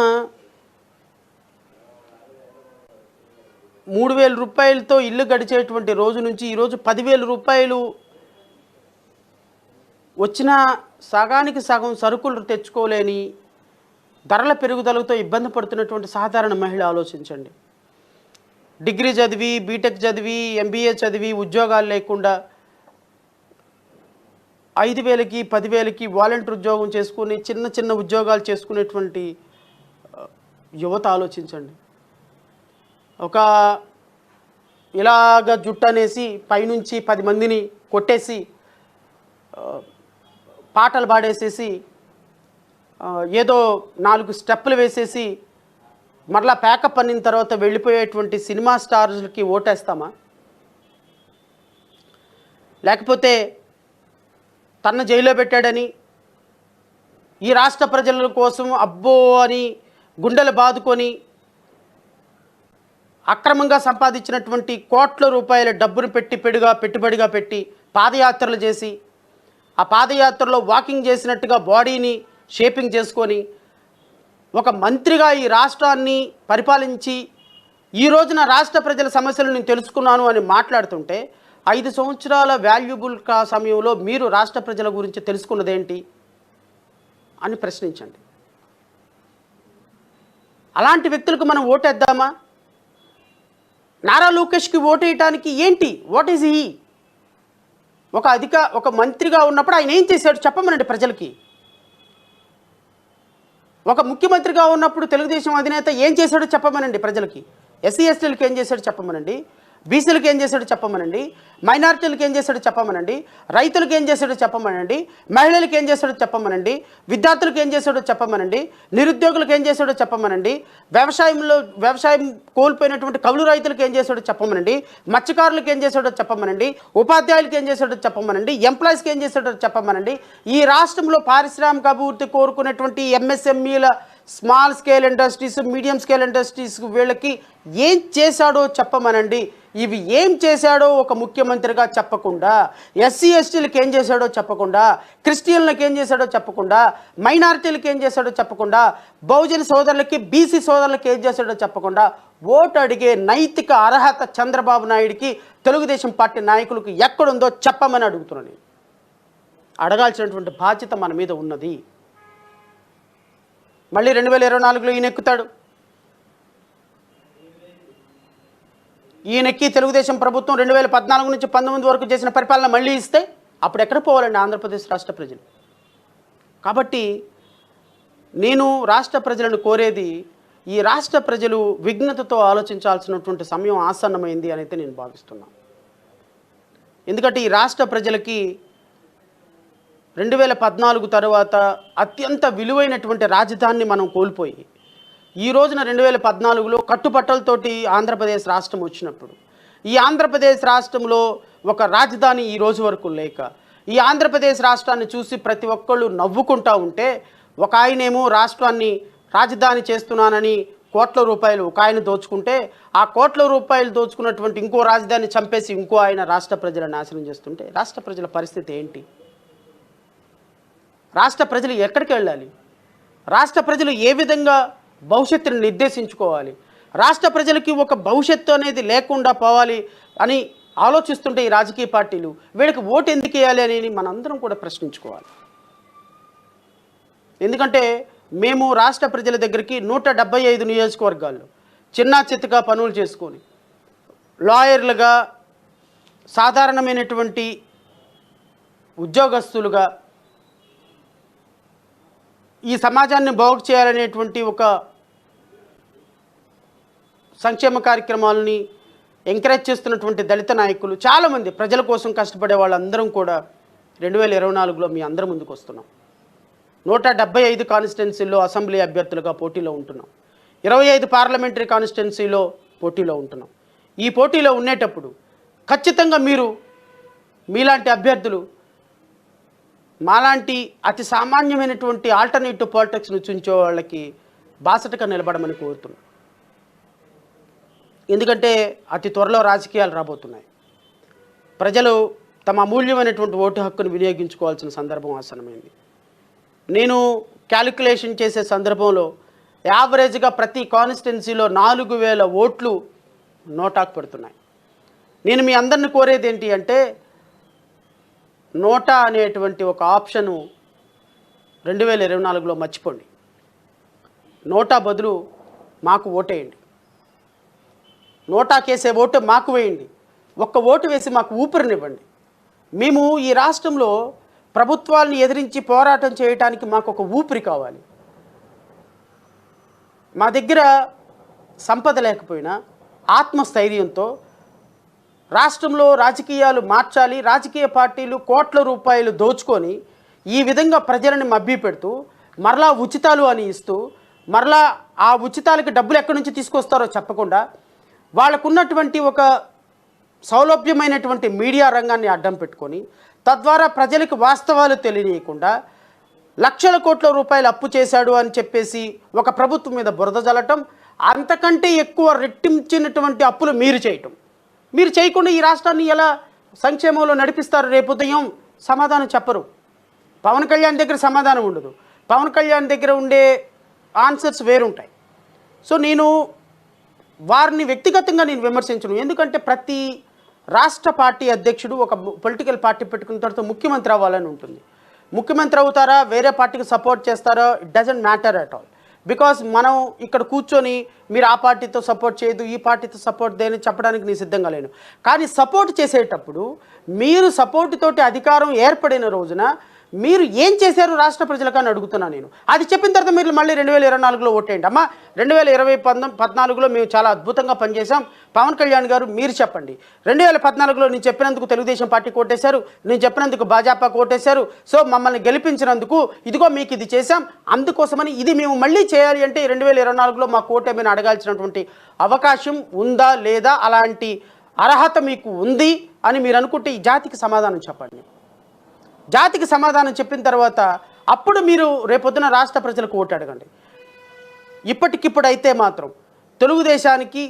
3,000 రూపాయలతో ఇల్లు గడిచేటువంటి రోజు నుంచి ఈరోజు 10,000 రూపాయలు వచ్చిన సగానికి సగం సరుకులు తెచ్చుకోలేని, ధరల పెరుగుదలతో ఇబ్బంది పడుతున్నటువంటి సాధారణ మహిళ ఆలోచించండి. డిగ్రీ చదివి, బీటెక్ చదివి, ఎంబీఏ చదివి ఉద్యోగాలు లేకుండా 5,000కి 10,000కి వాలంటీర్ ఉద్యోగం చేసుకుని చిన్న చిన్న ఉద్యోగాలు చేసుకునేటువంటి యువత ఆలోచించండి. ఒక ఇలాగ జుట్టనేసి పైనుంచి 10 మందిని కొట్టేసి పాటలు పాడేసేసి ఏదో 4 స్టెప్పులు వేసేసి మరలా ప్యాకప్ అనిన తర్వాత వెళ్ళిపోయేటువంటి సినిమా స్టార్స్కి ఓటేస్తామా? లేకపోతే తన జైల్లో పెట్టాడని ఈ రాష్ట్ర ప్రజల కోసం అబ్బో అని గుండెలు బాదుకొని అక్రమంగా సంపాదించినటువంటి కోట్ల రూపాయల డబ్బును పెట్టుబడిగా పెట్టి పాదయాత్రలు చేసి ఆ పాదయాత్రలో వాకింగ్ చేసినట్టుగా బాడీని షేపింగ్ చేసుకొని ఒక మంత్రిగా ఈ రాష్ట్రాన్ని పరిపాలించి ఈ రోజున రాష్ట్ర ప్రజల సమస్యలు నేను తెలుసుకున్నాను అని మాట్లాడుతుంటే 5 సంవత్సరాల వాల్యుబుల్ సమయంలో మీరు రాష్ట్ర ప్రజల గురించి తెలుసుకున్నదేంటి అని ప్రశ్నించండి. అలాంటి వ్యక్తులకు మనం ఓటేద్దామా? నారా లోకేష్కి ఓటేయటానికి ఏంటి, వాట్ ఈజ్ హీ? ఒక మంత్రిగా ఉన్నప్పుడు ఆయన ఏం చేశాడు చెప్పమనండి ప్రజలకి. ఒక ముఖ్యమంత్రిగా ఉన్నప్పుడు తెలుగుదేశం అధినేత ఏం చేశాడో చెప్పమనండి ప్రజలకి. ఎస్సీ ఎస్టీలకు ఏం చేశాడో చెప్పమనండి, బీసీలకు ఏం చేశాడో చెప్పమనండి, మైనారిటీలకు ఏం చేశాడో చెప్పమనండి, రైతులకు ఏం చేశాడో చెప్పమనండి, మహిళలకు ఏం చేశాడో చెప్పమనండి, విద్యార్థులకు ఏం చేశాడో చెప్పమనండి, నిరుద్యోగులకు ఏం చేశాడో చెప్పమనండి, వ్యవసాయం కోల్పోయినటువంటి కౌలు రైతులకు ఏం చేశాడో చెప్పమనండి, మత్స్యకారులకు ఏం చేశాడో చెప్పమనండి, ఉపాధ్యాయులకు ఏం చేశాడో చెప్పమనండి, ఎంప్లాయీస్కి ఏం చేశాడో చెప్పమనండి. ఈ రాష్ట్రంలో పారిశ్రామిక అభివృద్ధి కోరుకునేటువంటి ఎంఎస్ఎంఈల small scale industries, medium scale industries వీళ్ళకి ఏం చేశాడో చెప్పమనండి. ఇవి ఏం చేశాడో ఒక ముఖ్యమంత్రిగా చెప్పకుండా, ఎస్సీ ఎస్టీలకు ఏం చేశాడో చెప్పకుండా, క్రిస్టియన్లకు ఏం చేశాడో చెప్పకుండా, మైనారిటీలకు ఏం చేశాడో చెప్పకుండా, బహుజన సోదరులకి బీసీ సోదరులకి ఏం చేశాడో చెప్పకుండా ఓటు అడిగే నైతిక అర్హత చంద్రబాబు నాయుడికి, తెలుగుదేశం పార్టీ నాయకులకు ఎక్కడుందో చెప్పమని అడుగుతున్నాను. అడగాల్సినటువంటి బాధ్యత మన మీద ఉన్నది. మళ్ళీ 2024లో ఈయన ఎక్కుతాడు. ఈయనకి తెలుగుదేశం ప్రభుత్వం 2014 నుంచి 19 వరకు చేసిన పరిపాలన మళ్ళీ ఇస్తే అప్పుడు ఎక్కడ పోవాలండి ఆంధ్రప్రదేశ్ రాష్ట్ర ప్రజలు? కాబట్టి నేను రాష్ట్ర ప్రజలను కోరేది, ఈ రాష్ట్ర ప్రజలు విఘ్నతతో ఆలోచించాల్సినటువంటి సమయం ఆసన్నమైంది అని అయితే నేను భావిస్తున్నాను. ఎందుకంటే ఈ రాష్ట్ర ప్రజలకి 2014 తర్వాత అత్యంత విలువైనటువంటి రాజధానిని మనం కోల్పోయి, ఈ రోజున 2014లో కట్టుబట్టలతోటి ఆంధ్రప్రదేశ్ రాష్ట్రం వచ్చినప్పుడు, ఈ ఆంధ్రప్రదేశ్ రాష్ట్రంలో ఒక రాజధాని ఈ రోజు వరకు లేక, ఈ ఆంధ్రప్రదేశ్ రాష్ట్రాన్ని చూసి ప్రతి ఒక్కళ్ళు నవ్వుకుంటా ఉంటే, ఒక ఆయనేమో రాష్ట్రాన్ని రాజధాని చేస్తున్నానని కోట్ల రూపాయలు ఒక ఆయన దోచుకుంటే, ఆ కోట్ల రూపాయలు దోచుకున్నటువంటి ఇంకో రాజధాని చంపేసి ఇంకో ఆయన రాష్ట్ర ప్రజలను నాశనం చేస్తుంటే రాష్ట్ర ప్రజల పరిస్థితి ఏంటి? రాష్ట్ర ప్రజలు ఎక్కడికి వెళ్ళాలి? రాష్ట్ర ప్రజలు ఏ విధంగా భవిష్యత్తును నిర్దేశించుకోవాలి? రాష్ట్ర ప్రజలకి ఒక భవిష్యత్తు అనేది లేకుండా పోవాలి అని ఆలోచిస్తుంటే ఈ రాజకీయ పార్టీలు వీళ్ళకి ఓటు ఎందుకు వేయాలి అని మనందరం కూడా ప్రశ్నించుకోవాలి. ఎందుకంటే మేము రాష్ట్ర ప్రజల దగ్గరికి 175 నియోజకవర్గాల్లో చిన్నా చిత్తగా పనులు చేసుకొని, లాయర్లుగా, సాధారణమైనటువంటి ఉద్యోగస్తులుగా ఈ సమాజాన్ని బాగు చేయాలనేటువంటి ఒక సంక్షేమ కార్యక్రమాలని ఎంకరేజ్ చేస్తున్నటువంటి దళిత నాయకులు చాలామంది, ప్రజల కోసం కష్టపడే వాళ్ళందరం కూడా 2024లో మీ అందరి ముందుకు వస్తున్నాం. 175 కాన్స్టిట్యున్సీల్లో అసెంబ్లీ అభ్యర్థులుగా పోటీలో ఉంటున్నాం. 25 పార్లమెంటరీ కాన్స్టిట్యున్సీలో పోటీలో ఉంటున్నాం. ఈ పోటీలో ఉండేటప్పుడు ఖచ్చితంగా మీలాంటి అభ్యర్థులు మాలాంటి అతి సామాన్యమైనటువంటి ఆల్టర్నేటివ్ పాలిటిక్స్ను చుంచే వాళ్ళకి బాసటగా నిలబడమని కోరుతున్నాం. ఎందుకంటే అతి త్వరలో రాజకీయాలు రాబోతున్నాయి. ప్రజలు తమ అమూల్యమైనటువంటి ఓటు హక్కును వినియోగించుకోవాల్సిన సందర్భం ఆసన్నమైంది. నేను క్యాలిక్యులేషన్ చేసే సందర్భంలో యావరేజ్గా ప్రతి కాన్స్టిట్యున్సీలో 4000 ఓట్లు నోటాకు పెడుతున్నాయి. నేను మీ అందరిని కోరేది ఏంటి అంటే, నోటా అనేటువంటి ఒక ఆప్షను 2024లో మర్చిపోండి. నోటా బదులు మాకు ఓటేయండి. నోటాకేసే ఓటు మాకు వేయండి. ఒక్క ఓటు వేసి మాకు ఊపిరినివ్వండి. మేము ఈ రాష్ట్రంలో ప్రభుత్వాలను ఎదిరించి పోరాటం చేయడానికి మాకు ఒక ఊపిరి కావాలి. మా దగ్గర సంపద లేకపోయినా ఆత్మస్థైర్యంతో రాష్ట్రంలో రాజకీయాలు మార్చాలి, రాజకీయ పార్టీలు కోట్ల రూపాయలు దోచుకొని ఈ విధంగా ప్రజలను మభ్యపెడుతూ మరలా ఉచితాలు అని ఇస్తూ, మరలా ఆ ఉచితాలకి డబ్బులు ఎక్కడి నుంచి తీసుకొస్తారో చెప్పకుండా, వాళ్ళకున్నటువంటి ఒక సౌలభ్యమైనటువంటి మీడియా రంగాన్ని అడ్డం పెట్టుకొని, తద్వారా ప్రజలకు వాస్తవాలు తెలియకుండా లక్షల కోట్ల రూపాయలు అప్పు చేశాడు అని చెప్పేసి ఒక ప్రభుత్వం మీద బురద జల్లటం, అంతకంటే ఎక్కువ రెట్టించినటువంటి అప్పులు మీరు చేయటం. మీరు చేయకుండా ఈ రాష్ట్రాన్ని ఎలా సంక్షేమంలో నడిపిస్తారు? రేపు ఉదయం సమాధానం చెప్పరు. పవన్ కళ్యాణ్ దగ్గర సమాధానం ఉండదు. పవన్ కళ్యాణ్ దగ్గర ఉండే ఆన్సర్స్ వేరుంటాయి. సో నేను వారిని వ్యక్తిగతంగా నేను విమర్శించను. ఎందుకంటే ప్రతి రాష్ట్ర పార్టీ అధ్యక్షుడు ఒక పొలిటికల్ పార్టీ పెట్టుకున్న తర్వాత ముఖ్యమంత్రి అవ్వాలని ఉంటుంది. ముఖ్యమంత్రి అవుతారా, వేరే పార్టీకి సపోర్ట్ చేస్తారా, it doesn't matter at all. Because మనం ఇక్కడ కూర్చొని మీరు ఆ పార్టీతో సపోర్ట్ చేయదు, ఈ పార్టీతో సపోర్ట్ దేని చెప్పడానికి నేను సిద్ధంగా లేను. కానీ సపోర్ట్ చేసేటప్పుడు మీరు సపోర్ట్ తోటి అధికారం ఏర్పడిన రోజున మీరు ఏం చేశారు రాష్ట్ర ప్రజలకు అని అడుగుతున్నాను నేను. అది చెప్పిన తర్వాత మీరు మళ్ళీ 2024లో ఓటేయండి. అమ్మా 2014లో మేము చాలా అద్భుతంగా పనిచేసాం, పవన్ కళ్యాణ్ గారు మీరు చెప్పండి. 2014లో నేను చెప్పినందుకు తెలుగుదేశం పార్టీకి ఓటేశారు, నేను చెప్పినందుకు భాజపాకు ఓటేశారు. సో మమ్మల్ని గెలిపించినందుకు ఇదిగో మీకు ఇది చేశాం, అందుకోసమని ఇది మేము మళ్ళీ చేయాలి అంటే 2024లో మాకు ఓటేమని అడగాల్సినటువంటి అవకాశం ఉందా లేదా, అలాంటి అర్హత మీకు ఉంది అని మీరు అనుకుంటే ఈ జాతికి సమాధానం చెప్పండి. జాతికి సమాధానం చెప్పిన తర్వాత అప్పుడు మీరు రేపొద్దున రాష్ట్ర ప్రజలకు ఓటు అడగండి. ఇప్పటికిప్పుడు అయితే మాత్రం తెలుగుదేశానికి,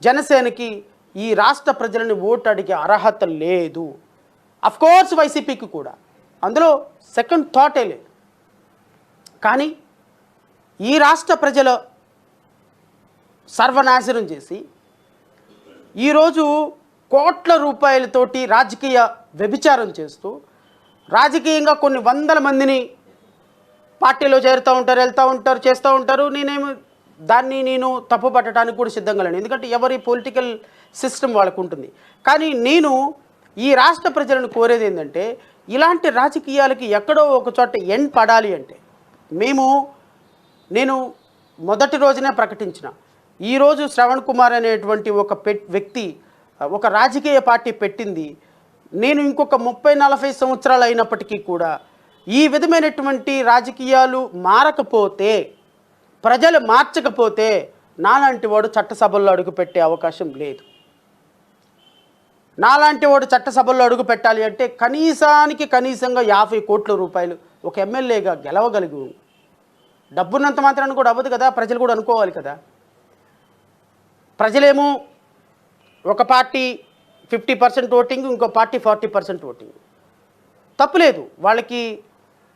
జనసేనకి ఈ రాష్ట్ర ప్రజలని ఓటు అడిగే అర్హత లేదు. అఫ్కోర్స్ వైసీపీకి కూడా అందులో సెకండ్ థాటే లేదు. కానీ ఈ రాష్ట్ర ప్రజల సర్వనాశనం చేసి ఈరోజు కోట్ల రూపాయలతోటి రాజకీయ వ్యభిచారం చేస్తూ, రాజకీయంగా కొన్ని వందల మందిని పార్టీలో చేరుతూ ఉంటారు, వెళ్తూ ఉంటారు, చేస్తూ ఉంటారు. నేనేమి దాన్ని నేను తప్పు పట్టడానికి కూడా సిద్ధంగా లేను. ఎందుకంటే ఎవరి పొలిటికల్ సిస్టమ్ వాళ్ళకు ఉంటుంది. కానీ నేను ఈ రాష్ట్ర ప్రజలను కోరేది ఏంటంటే, ఇలాంటి రాజకీయాలకి ఎక్కడో ఒక చోట ఎండ్ పడాలి అంటే నేను మొదటి రోజునే ప్రకటించిన, ఈరోజు శ్రవణ్ కుమార్ అనేటువంటి ఒక వ్యక్తి ఒక రాజకీయ పార్టీ పెట్టింది, నేను ఇంకొక 30-40 సంవత్సరాలు అయినప్పటికీ కూడా ఈ విధమైనటువంటి రాజకీయాలు మారకపోతే, ప్రజలు మార్చకపోతే నాలాంటి వాడు చట్టసభల్లో అడుగు పెట్టే అవకాశం లేదు. నాలాంటి వాడు చట్టసభల్లో అడుగు పెట్టాలి అంటే కనీసంగా 50 కోట్ల రూపాయలు ఒక ఎమ్మెల్యేగా గెలవగలిగి, డబ్బున్నంత మాత్రాన్ని కూడా అవ్వదు కదా, ప్రజలు కూడా అనుకోవాలి కదా. ప్రజలేమో ఒక పార్టీ 50% ఓటింగ్, ఇంకో పార్టీ 40% ఓటింగ్, తప్పులేదు. వాళ్ళకి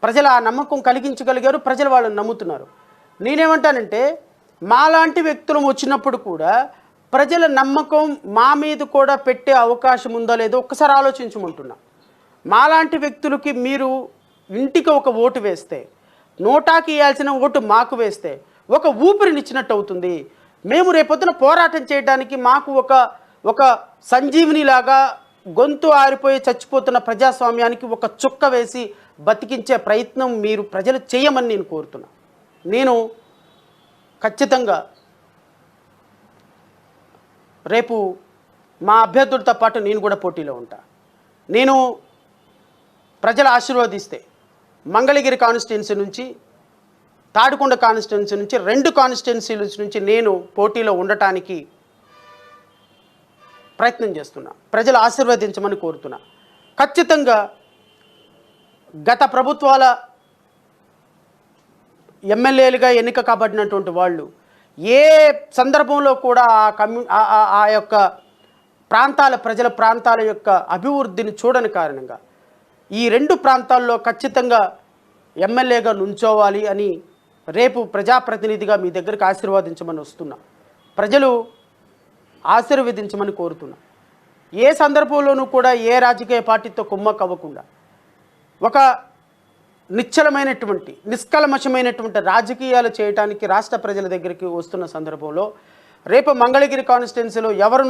ప్రజలు ఆ నమ్మకం కలిగించగలిగారు, ప్రజలు వాళ్ళని నమ్ముతున్నారు. నేనేమంటానంటే, మాలాంటి వ్యక్తులు వచ్చినప్పుడు కూడా ప్రజల నమ్మకం మా మీద కూడా పెట్టే అవకాశం ఉందో లేదో ఒక్కసారి ఆలోచించమంటున్నా. మాలాంటి వ్యక్తులకి మీరు ఇంటికి ఒక ఓటు వేస్తే, నోటాకి ఇవ్వాల్సిన ఓటు మాకు వేస్తే ఒక ఊపిరినిచ్చినట్టు అవుతుంది. మేము రేపొద్దున పోరాటం చేయడానికి మాకు ఒక సంజీవినిలాగా గొంతు ఆరిపోయి చచ్చిపోతున్న ప్రజాస్వామ్యానికి ఒక చుక్క వేసి బతికించే ప్రయత్నం మీరు ప్రజలు చేయమని నేను కోరుతున్నా. నేను ఖచ్చితంగా రేపు మా అభ్యర్థులతో పాటు నేను కూడా పోటీలో ఉంటా. నేను ప్రజలు ఆశీర్వదిస్తే మంగళగిరి కాన్స్టిట్యున్సీ నుంచి, తాడికొండ కాన్స్టిట్యున్సీ నుంచి, 2 కాన్స్టిట్యున్సీల నుంచి నేను పోటీలో ఉండటానికి ప్రయత్నం చేస్తున్నా. ప్రజలు ఆశీర్వదించమని కోరుతున్నా. ఖచ్చితంగా గత ప్రభుత్వాల ఎమ్మెల్యేలుగా ఎన్నిక కాబడినటువంటి వాళ్ళు ఏ సందర్భంలో కూడా ఆ యొక్క ప్రజల ప్రాంతాల యొక్క అభివృద్ధిని చూడని కారణంగా ఈ 2 ప్రాంతాల్లో ఖచ్చితంగా ఎమ్మెల్యేగా నుంచోవాలి అని రేపు ప్రజాప్రతినిధిగా మీ దగ్గరికి ఆశీర్వదించమని వస్తున్నా. ప్రజలు ఆశీర్వదించమని కోరుతున్నా. ఏ సందర్భంలోనూ కూడా ఏ రాజకీయ పార్టీతో కుమ్మక్క అవ్వకుండా ఒక నిష్కల్మషమైనటువంటి రాజకీయాలు చేయడానికి రాష్ట్ర ప్రజల దగ్గరికి వస్తున్న సందర్భంలో రేపు మంగళగిరి కాన్స్టిట్యున్సీలో ఎవరు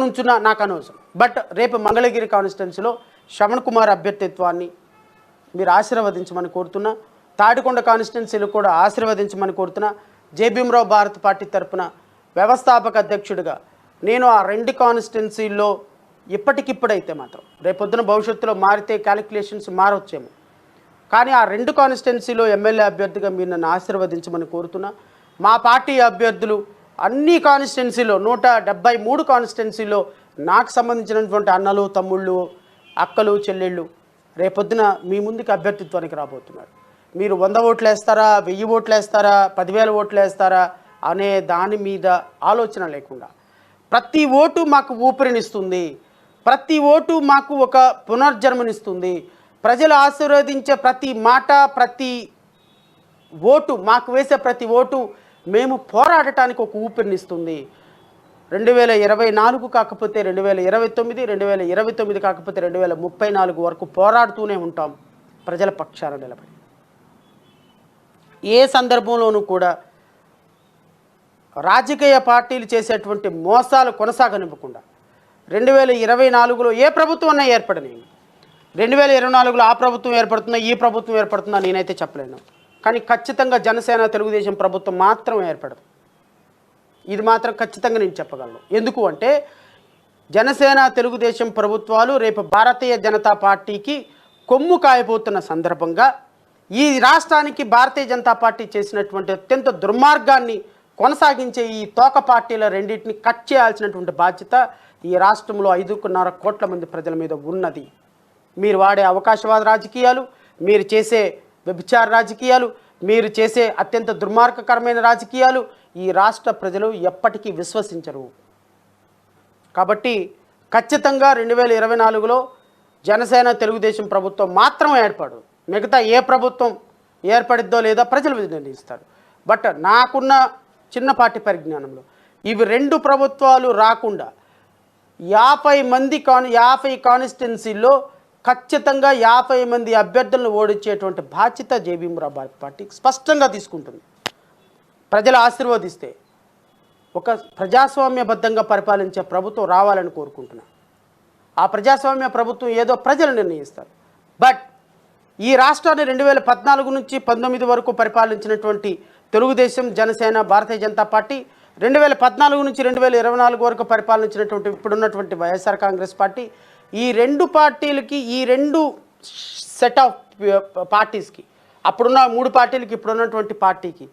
నుంచున్నా నాకు అనవసరం. బట్ రేపు మంగళగిరి కాన్స్టిట్యున్సీలో శ్రవణ్ కుమార్ అభ్యర్థిత్వాన్ని మీరు ఆశీర్వదించమని కోరుతున్నా. తాడికొండ కాన్స్టిట్యున్సీలో కూడా ఆశీర్వదించమని కోరుతున్నా. జేబీఎంరావు భారత్ పార్టీ తరఫున వ్యవస్థాపక అధ్యక్షుడిగా నేను ఆ 2 కాన్స్టిట్యున్సీల్లో ఇప్పటికిప్పుడైతే మాత్రం, రేపొద్దున భవిష్యత్తులో మారితే క్యాలిక్యులేషన్స్ మారొచ్చేమో, కానీ ఆ 2 కాన్స్టిట్యున్సీలో ఎమ్మెల్యే అభ్యర్థిగా మీరు నన్ను ఆశీర్వదించమని కోరుతున్నా. మా పార్టీ అభ్యర్థులు అన్ని కాన్స్టిట్యున్సీలో 173 కాన్స్టిట్యున్సీలో నాకు సంబంధించినటువంటి అన్నలు, తమ్ముళ్ళు, అక్కలు, చెల్లెళ్ళు రేపొద్దున మీ ముందుకు అభ్యర్థిత్వానికి రాబోతున్నారు. మీరు 100 ఓట్లు వేస్తారా, 1000 ఓట్లు వేస్తారా, 10,000 ఓట్లు వేస్తారా అనే దాని మీద ఆలోచన లేకుండా ప్రతి ఓటు మాకు ఊపిరినిస్తుంది, ప్రతి ఓటు మాకు ఒక పునర్జన్మనిస్తుంది. ప్రజలు ఆశీర్వదించే ప్రతి మాట, ప్రతి ఓటు, మాకు వేసే ప్రతి ఓటు మేము పోరాడటానికి ఒక ఊపిరినిస్తుంది. 2024 కాకపోతే 2029, 2029 కాకపోతే 2034 వరకు పోరాడుతూనే ఉంటాం ప్రజల పక్షాన నిలబడి. ఏ సందర్భంలోనూ కూడా రాజకీయ పార్టీలు చేసేటువంటి మోసాలు కొనసాగనివ్వకుండా 2024లో ఏ ప్రభుత్వం అన్నా ఏర్పడని, 2024లో ఆ ప్రభుత్వం ఏర్పడుతుందా, ఈ ప్రభుత్వం ఏర్పడుతుందా నేనైతే చెప్పలేను. కానీ ఖచ్చితంగా జనసేన తెలుగుదేశం ప్రభుత్వం మాత్రం ఏర్పడదు. ఇది మాత్రం ఖచ్చితంగా నేను చెప్పగలను. ఎందుకు అంటే జనసేన తెలుగుదేశం ప్రభుత్వాలు రేపు భారతీయ జనతా పార్టీకి కొమ్ము కాయబోతున్న సందర్భంగా ఈ రాష్ట్రానికి భారతీయ జనతా పార్టీ చేసినటువంటి అత్యంత దుర్మార్గాన్ని కొనసాగించే ఈ తోక పార్టీల రెండింటిని కట్ చేయాల్సినటువంటి బాధ్యత ఈ రాష్ట్రంలో 5.5 కోట్ల మంది ప్రజల మీద ఉన్నది. మీరు వాడే అవకాశవాద రాజకీయాలు, మీరు చేసే వ్యభిచార రాజకీయాలు, మీరు చేసే అత్యంత దుర్మార్గకరమైన రాజకీయాలు ఈ రాష్ట్ర ప్రజలు ఎప్పటికీ విశ్వసించరు. కాబట్టి ఖచ్చితంగా 2024లో జనసేన తెలుగుదేశం ప్రభుత్వం మాత్రం ఏర్పడు, మిగతా ఏ ప్రభుత్వం ఏర్పడిద్దో లేదో ప్రజలు నిర్ణయిస్తారు. బట్ నాకున్న చిన్నపాటి పరిజ్ఞానంలో ఇవి 2 ప్రభుత్వాలు రాకుండా 50 కాన్స్టిట్యున్సీల్లో ఖచ్చితంగా 50 మంది అభ్యర్థులను ఓడించేటువంటి బాధ్యత జేబీఎంరావు భారత్ పార్టీ స్పష్టంగా తీసుకుంటుంది. ప్రజలు ఆశీర్వదిస్తే ఒక ప్రజాస్వామ్యబద్ధంగా పరిపాలించే ప్రభుత్వం రావాలని కోరుకుంటున్నాను. ఆ ప్రజాస్వామ్య ప్రభుత్వం ఏదో ప్రజలు నిర్ణయిస్తారు. బట్ ఈ రాష్ట్రాన్ని 2014 నుంచి 19 వరకు పరిపాలించినటువంటి తెలుగుదేశం, జనసేన, భారతీయ జనతా పార్టీ, 2014 నుంచి 2024 వరకు పరిపాలించినటువంటి ఇప్పుడున్నటువంటి వైఎస్ఆర్ కాంగ్రెస్ పార్టీ, ఈ రెండు పార్టీలకి, ఈ రెండు సెట్ ఆఫ్ పార్టీస్కి, అప్పుడున్న 3 పార్టీలకి ఇప్పుడున్నటువంటి పార్టీకి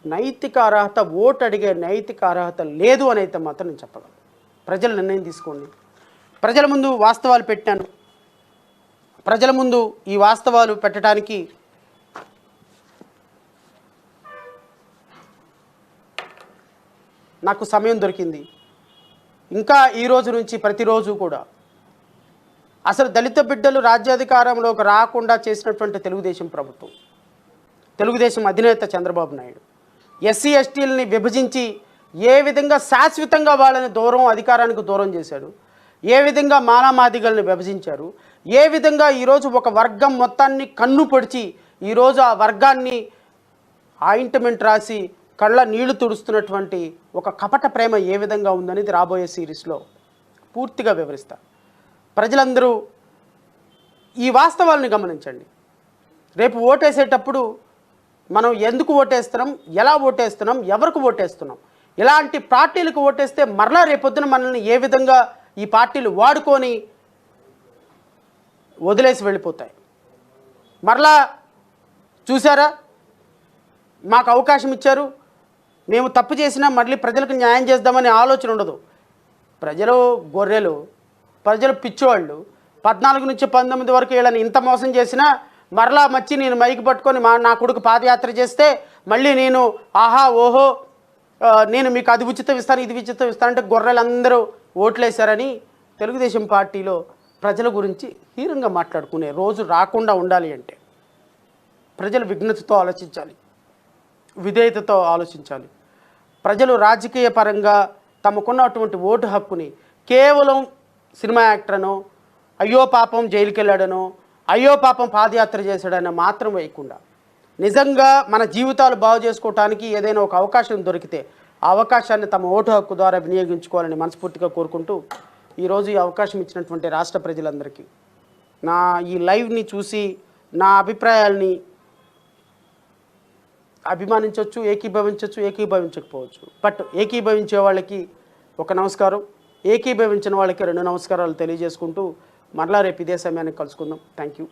నైతిక అర్హత, ఓటు అడిగే నైతిక అర్హత లేదు అని అయితే మాత్రం నేను చెప్పగలను. ప్రజలు నిర్ణయం తీసుకోండి. ప్రజల ముందు వాస్తవాలు పెట్టాను. ప్రజల ముందు ఈ వాస్తవాలు పెట్టడానికి నాకు సమయం దొరికింది. ఇంకా ఈ రోజు నుంచి ప్రతిరోజు కూడా అసలు దళిత బిడ్డలు రాజ్యాధికారంలోకి రాకుండా చేసినటువంటి తెలుగుదేశం ప్రభుత్వం, తెలుగుదేశం అధినేత చంద్రబాబు నాయుడు ఎస్సీ ఎస్టీలని విభజించి ఏ విధంగా శాశ్వతంగా వాళ్ళని అధికారానికి దూరం చేశాడు, ఏ విధంగా మాలామాదిగల్ని విభజించారు, ఏ విధంగా ఈరోజు ఒక వర్గం మొత్తాన్ని కన్ను పొడిచి ఈరోజు ఆ వర్గాన్ని ఆయింట్మెంట్ రాసి కళ్ళ నీళ్లు తుడుస్తున్నటువంటి ఒక కపట ప్రేమ ఏ విధంగా ఉందనేది రాబోయే సిరీస్లో పూర్తిగా వివరిస్తా. ప్రజలందరూ ఈ వాస్తవాలను గమనించండి. రేపు ఓటేసేటప్పుడు మనం ఎందుకు ఓటేస్తున్నాం, ఎలా ఓటేస్తున్నాం, ఎవరికి ఓటేస్తున్నాం, ఇలాంటి పార్టీలకు ఓటేస్తే మరలా రేపొద్దున మనల్ని ఏ విధంగా ఈ పార్టీలు వాడుకొని వదిలేసి వెళ్ళిపోతాయి. మరలా చూసారా, మాకు అవకాశం ఇచ్చారు, మేము తప్పు చేసినా మళ్ళీ ప్రజలకు న్యాయం చేద్దామనే ఆలోచన ఉండదు. ప్రజలు గొర్రెలు, ప్రజలు పిచ్చోళ్ళు. 14 నుంచి 19 వరకు వీళ్ళని ఇంత మోసం చేసినా మరలా మచ్చి నేను మైకి పట్టుకొని నా కొడుకు పాదయాత్ర చేస్తే మళ్ళీ నేను ఆహా ఓహో నేను మీకు అది ఉచితం ఇస్తాను, ఇది ఉచితం ఇస్తాను అంటే గొర్రెలందరూ ఓట్లేశారని తెలుగుదేశం పార్టీలో ప్రజల గురించి హీనంగా మాట్లాడుకునే రోజు రాకుండా ఉండాలి అంటే ప్రజలు విఘ్నతతో ఆలోచించాలి, విధేయతతో ఆలోచించాలి. ప్రజలు రాజకీయ పరంగా తమకున్నటువంటి ఓటు హక్కుని కేవలం సినిమా యాక్టర్నో, అయ్యో పాపం జైలుకి వెళ్ళాడనో, అయ్యో పాపం పాదయాత్ర చేశాడనో మాత్రం వేయకుండా నిజంగా మన జీవితాలు బాగు చేసుకోవటానికి ఏదైనా ఒక అవకాశం దొరికితే ఆ అవకాశాన్ని తమ ఓటు హక్కు ద్వారా వినియోగించుకోవాలని మనస్ఫూర్తిగా కోరుకుంటూ ఈరోజు ఈ అవకాశం ఇచ్చినటువంటి రాష్ట్ర ప్రజలందరికీ, నా ఈ లైవ్ని చూసి నా అభిప్రాయాల్ని అభిమానించవచ్చు, ఏకీభవించవచ్చు, ఏకీభవించకపోవచ్చు. బట్ ఏకీభవించే వాళ్ళకి ఒక నమస్కారం, ఏకీభవించిన వాళ్ళకి 2 నమస్కారాలు తెలియజేసుకుంటూ మరలా రేపు ఇదే సమయానికి కలుసుకుందాం. Thank you.